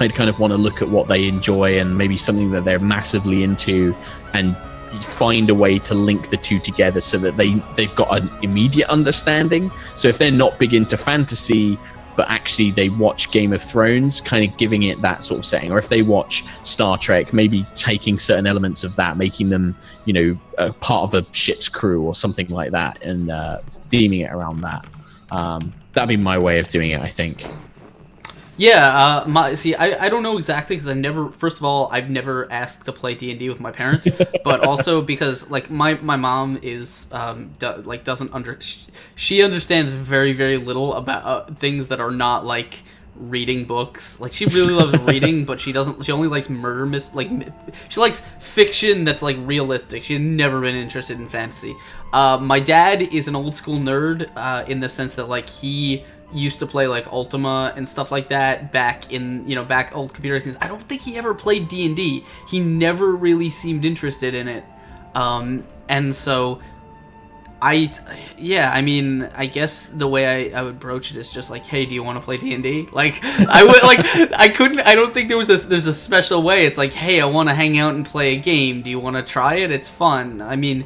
I'd kind of want to look at what they enjoy and maybe something that they're massively into, and find a way to link the two together so that they've got an immediate understanding. So if they're not big into fantasy, but actually they watch Game of Thrones, kind of giving it that sort of setting, or if they watch Star Trek, maybe taking certain elements of that, making them, a part of a ship's crew or something like that, and theming it around that. That'd be my way of doing it, I think. Yeah, I don't know exactly because I've never asked to play D&D with my parents, but also because like my mom is she understands very, very little about things that are not like reading books. Like she really loves reading, but she only likes she likes fiction that's like realistic. She's never been interested in fantasy. My dad is an old school nerd in the sense that like he used to play like Ultima and stuff like that back old computer games. I don't think he ever played D&D. He never really seemed interested in it. And so I guess the way I would broach it is just like, hey, do you want to play D&D? Like I don't think there's a special way. It's like, hey, I want to hang out and play a game. Do you want to try it? It's fun. I mean,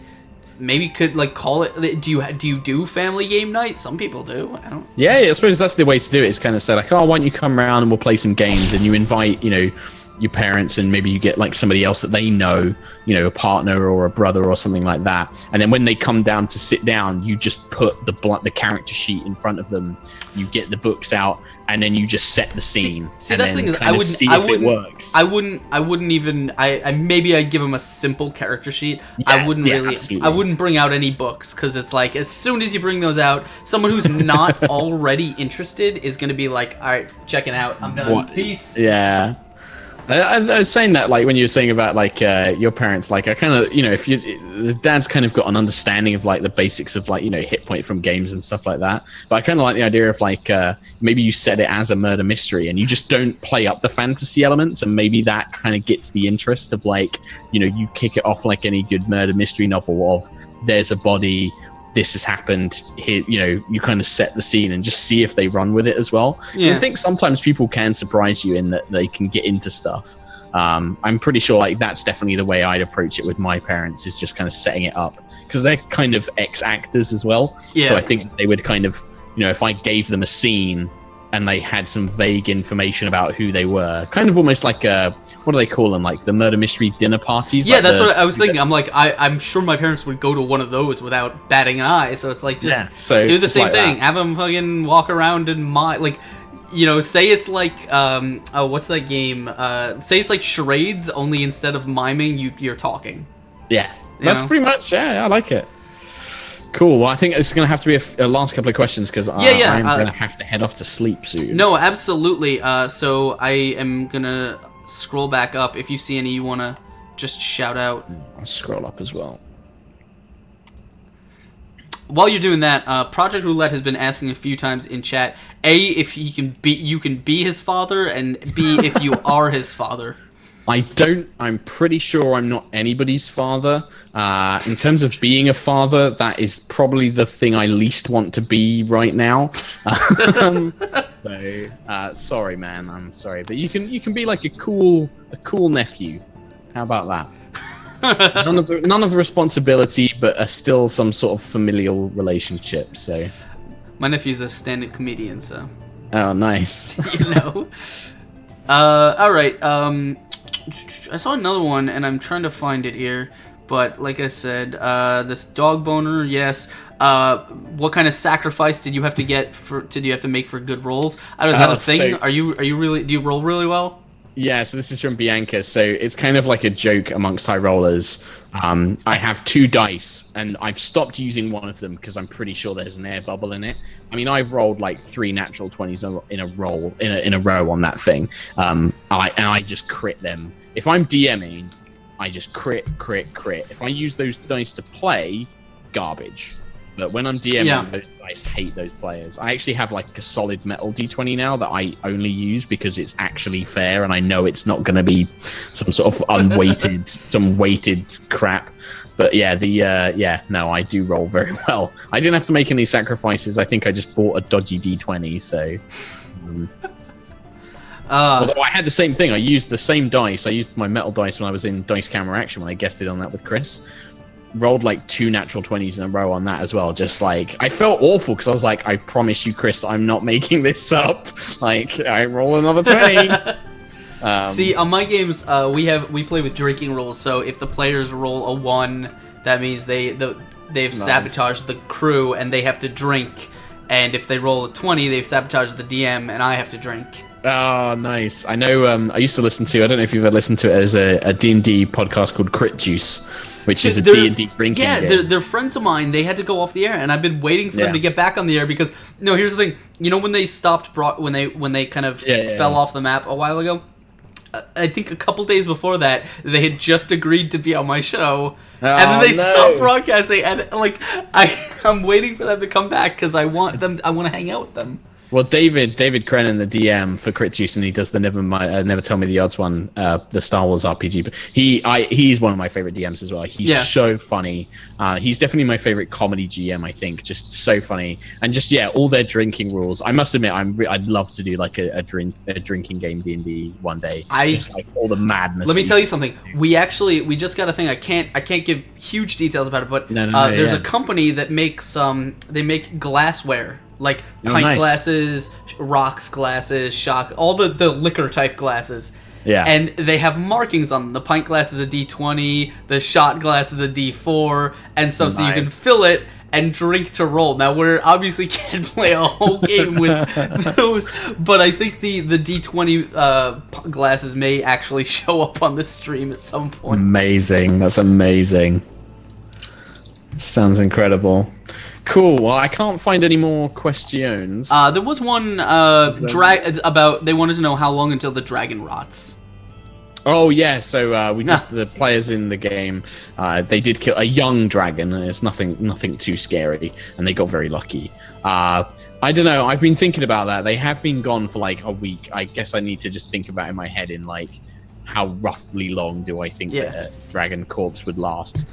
maybe could like call it. Do you do family game night? Some people do. I don't. Yeah, I suppose that's the way to do it. Is kind of say like, oh, why don't you come around and we'll play some games, and you invite your parents, and maybe you get like somebody else that they know, a partner or a brother or something like that. And then when they come down to sit down, you just put the character sheet in front of them. You get the books out, and then you just set the scene. See that's the thing is, I wouldn't even. Maybe I'd give them a simple character sheet. Yeah, absolutely. I wouldn't bring out any books, because it's like as soon as you bring those out, someone who's not already interested is going to be like, all right, checking out. I'm done. Peace. Yeah. I was saying that, like, when you were saying about, like, your parents, like, I kind of, if the dad's kind of got an understanding of, like, the basics of, like, hit point from games and stuff like that. But I kind of like the idea of, like, maybe you set it as a murder mystery and you just don't play up the fantasy elements, and maybe that kind of gets the interest of, like, you kick it off like any good murder mystery novel of there's a body, this has happened here, you kind of set the scene and just see if they run with it as well. Yeah. I think sometimes people can surprise you in that they can get into stuff. I'm pretty sure like that's definitely the way I'd approach it with my parents, is just kind of setting it up, because they're kind of ex-actors as well. Yeah. So I think they would kind of, if I gave them a scene and they had some vague information about who they were, kind of almost like what do they call them, like the murder mystery dinner parties? Yeah, like that's what I was thinking. I'm like, I'm sure my parents would go to one of those without batting an eye. So it's like, just do the same thing. That. Have them fucking walk around and say it's like what's that game? Say it's like charades, only instead of miming, you're talking. Yeah, that's pretty much. Yeah, I like it. Cool. Well, I think it's going to have to be a last couple of questions, because I'm going to have to head off to sleep soon. No, absolutely. So I am going to scroll back up. If you see any you want to just shout out. I'll scroll up as well. While you're doing that, Project Roulette has been asking a few times in chat, A, if you can be his father, and B, if you are his father. I'm pretty sure I'm not anybody's father. In terms of being a father, that is probably the thing I least want to be right now. Sorry, man. I'm sorry. But you can be like a cool nephew. How about that? None of the responsibility, but still some sort of familial relationship. So, my nephew's a stand-up comedian, so. Oh, nice. All right. I saw another one, and I'm trying to find it here. But like I said, this dog boner, yes. What kind of sacrifice did you have to make for good rolls? Is that a thing? So, are you really? Do you roll really well? Yeah, so this is from Bianca. So it's kind of like a joke amongst high rollers. I have 2 dice, and I've stopped using one of them because I'm pretty sure there's an air bubble in it. I mean, I've rolled like 3 natural 20s in a row on that thing. I just crit them. If I'm DMing, I just crit. If I use those dice to play, garbage. But when I'm DMing, those dice hate those players. I actually have like a solid metal D20 now that I only use because it's actually fair, and I know it's not going to be some sort of some weighted crap. But yeah, I do roll very well. I didn't have to make any sacrifices. I think I just bought a dodgy D20, so. Although I had the same thing. I used the same dice. I used my metal dice when I was in Dice Camera Action when I guested on that with Chris. Rolled like 2 natural 20s in a row on that as well. Just like, I felt awful because I was like, I promise you, Chris, I'm not making this up. Like, I roll another 20. See, on my games, we play with drinking rules. So if the players roll a 1, that means they've sabotaged the crew and they have to drink. And if they roll a 20, they've sabotaged the DM and I have to drink. Oh, nice. I know. I used to listen to. I don't know if you've ever listened to it. As a D&D podcast called Crit Juice, which is a D&D drinking game. Yeah, they're friends of mine. They had to go off the air, and I've been waiting for them to get back on the air because here's the thing. You know when they stopped, when they kind of fell off the map a while ago. I think a couple days before that, they had just agreed to be on my show, and then they stopped broadcasting. And like, I'm waiting for them to come back because I want to hang out with them. Well, David Crennan, the DM for Crit Juice, and he does the Never Tell Me the Odds one, the Star Wars RPG. But he's one of my favorite DMs as well. He's so funny. He's definitely my favorite comedy GM. I think just so funny, and just all their drinking rules. I must admit, I'd love to do like a drinking game D&D one day. Just like all the madness. Let me tell you something. We just got a thing. I can't give huge details about it, but there's a company that makes they make glassware. Like pint glasses, rocks glasses, all the liquor type glasses. Yeah. And they have markings on them. The pint glass is a D20, the shot glass is a D4, and stuff, so you can fill it and drink to roll. Now, we obviously can't play a whole game with those, but I think the D20 glasses may actually show up on the stream at some point. Amazing. That's amazing. Sounds incredible. Cool. Well, I can't find any more questions. There was one about they wanted to know how long until the dragon rots. Oh yeah, so the players in the game, they did kill a young dragon, and it's nothing too scary, and they got very lucky. I don't know. I've been thinking about that. They have been gone for like a week. I guess I need to just think about it in my head in like how roughly long do I think that a dragon corpse would last.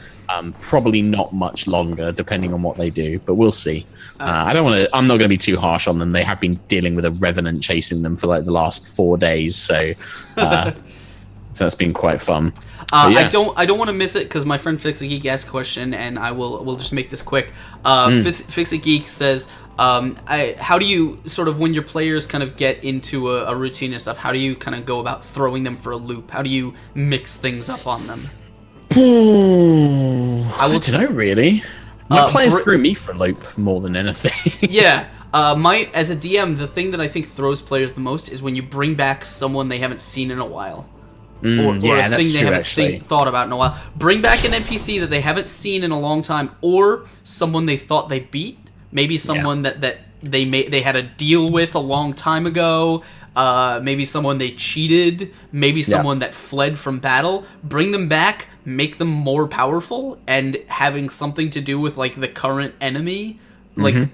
Probably not much longer, depending on what they do, but we'll see. I'm not going to be too harsh on them. They have been dealing with a revenant chasing them for like the last 4 days, so so that's been quite fun. I don't want to miss it because my friend Fix a Geek asked a question, and we'll just make this quick. Fix a Geek says, how do you sort of, when your players kind of get into a routine and stuff, how do you kind of go about throwing them for a loop? How do you mix things up on them? I don't know, really. My players threw me for a loop more than anything. Yeah. As a DM, the thing that I think throws players the most is when you bring back someone they haven't seen in a while. Or a thing they haven't thought about in a while. Bring back an NPC that they haven't seen in a long time, or someone they thought they beat. Maybe someone that they had a deal with a long time ago. Maybe someone they cheated. Maybe someone that fled from battle. Bring them back, make them more powerful, and having something to do with like the current enemy. Like,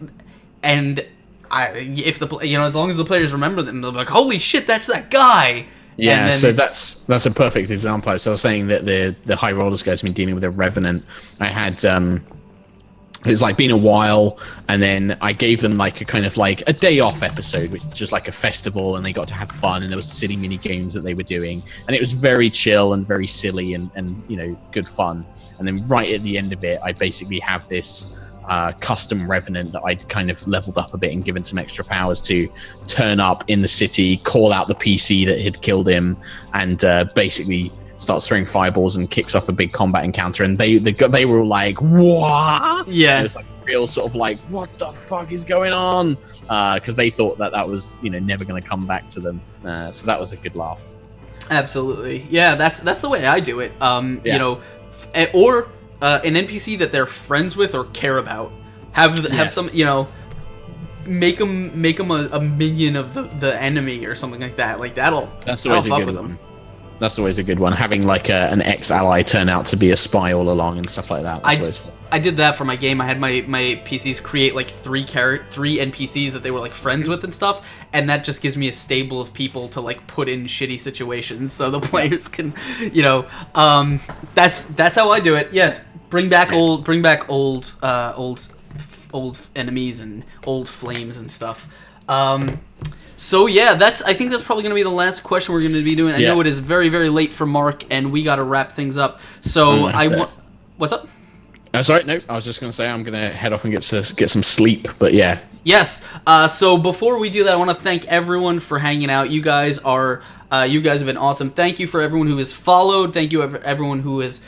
and as long as the players remember them, they'll be like, "Holy shit, that's that guy." Yeah, so that's a perfect example. So I was saying that the high rollers guys have been dealing with a revenant. I had it's like been a while, and then I gave them like a kind of like a day off episode, which was like a festival, and they got to have fun, and there was silly mini games that they were doing, and it was very chill and very silly and good fun. And then right at the end of it, I basically have this custom revenant that I'd kind of leveled up a bit and given some extra powers to turn up in the city, call out the PC that had killed him, and basically starts throwing fireballs and kicks off a big combat encounter. And they were all like, "What?" Yeah, it was like real sort of like, "What the fuck is going on?" Because they thought that was never going to come back to them. So that was a good laugh. Absolutely, yeah. That's the way I do it. Or an NPC that they're friends with or care about. Have some, make them a minion of the enemy or something like that. Like that's always a good one. That's always a good one. Having like an ex-ally turn out to be a spy all along and stuff like that. That's always fun. I did that for my game. I had my PCs create like three NPCs that they were like friends with and stuff, and that just gives me a stable of people to like put in shitty situations so the players can, that's how I do it. Yeah, bring back old enemies and old flames and stuff. So yeah, I think that's probably going to be the last question we're going to be doing. I know it is very, very late for Mark, and we got to wrap things up. So what's up? Sorry, no, I was just going to say I'm going to head off and get some sleep, but yeah. Yes. So before we do that, I want to thank everyone for hanging out. You guys have been awesome. Thank you for everyone who has followed. Thank you everyone who has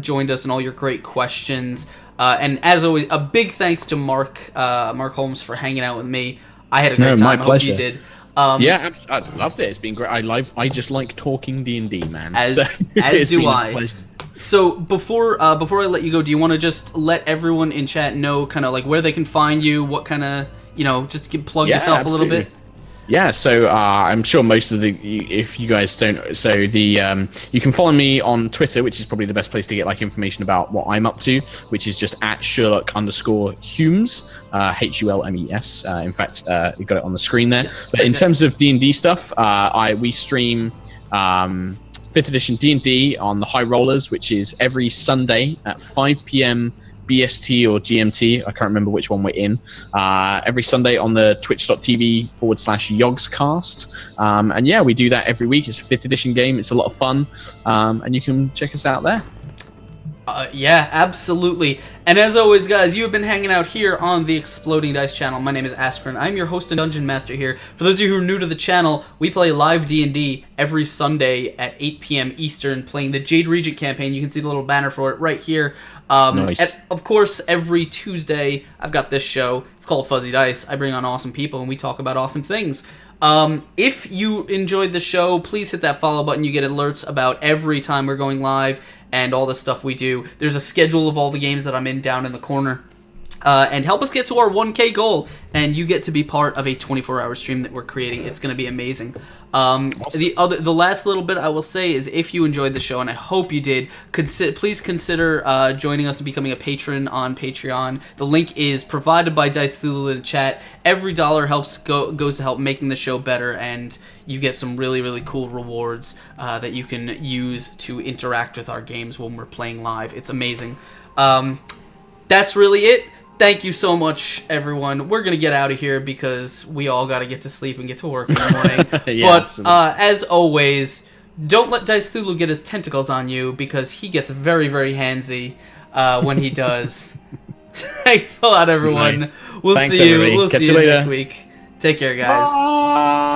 joined us and all your great questions. And as always, a big thanks to Mark Holmes for hanging out with me. I had a great time. My pleasure. I hope you did. I loved it. It's been great. I just like talking D&D, man. As do I. So before I let you go, do you want to just let everyone in chat know kind of like where they can find you, what kind of, just to plug yourself a little bit? Yeah, so I'm sure most of if you guys don't, you can follow me on Twitter, which is probably the best place to get like information about what I'm up to, which is just at Sherlock_Humes, HULMES. In fact, you got it on the screen there. Yes, but in terms of D&D stuff, we stream 5th edition D&D on the High Rollers, which is every Sunday at 5 p.m. BST or GMT. I can't remember which one we're in. Every Sunday on the twitch.tv/Yogscast. And yeah, we do that every week. It's a 5th edition game. It's a lot of fun. And you can check us out there. Yeah, absolutely. And as always, guys, you have been hanging out here on the Exploding Dice channel. My name is Askren. I'm your host and Dungeon Master here. For those of you who are new to the channel, we play live D&D every Sunday at 8 p.m. Eastern, playing the Jade Regent campaign. You can see the little banner for it right here. Nice. And of course, every Tuesday, I've got this show. It's called Fuzzy Dice. I bring on awesome people, and we talk about awesome things. If you enjoyed the show, please hit that follow button. You get alerts about every time we're going live and all the stuff we do. There's a schedule of all the games that I'm in down in the corner. And help us get to our 1K goal, and you get to be part of a 24-hour stream that we're creating. It's going to be amazing. Awesome. The last little bit I will say is, if you enjoyed the show, and I hope you did, please consider joining us and becoming a patron on Patreon. The link is provided by Dice Thulu in the chat. Every dollar goes to help making the show better, and you get some really, really cool rewards that you can use to interact with our games when we're playing live. It's amazing. That's really it. Thank you so much, everyone. We're going to get out of here because we all got to get to sleep and get to work in the morning. Yeah, but as always, don't let Dice Thulu get his tentacles on you, because he gets very, very handsy when he does. Thanks a lot, everyone. Nice. We'll Thanks, see you. everybody. We'll Catch see you you later. next week. Take care, guys. Bye.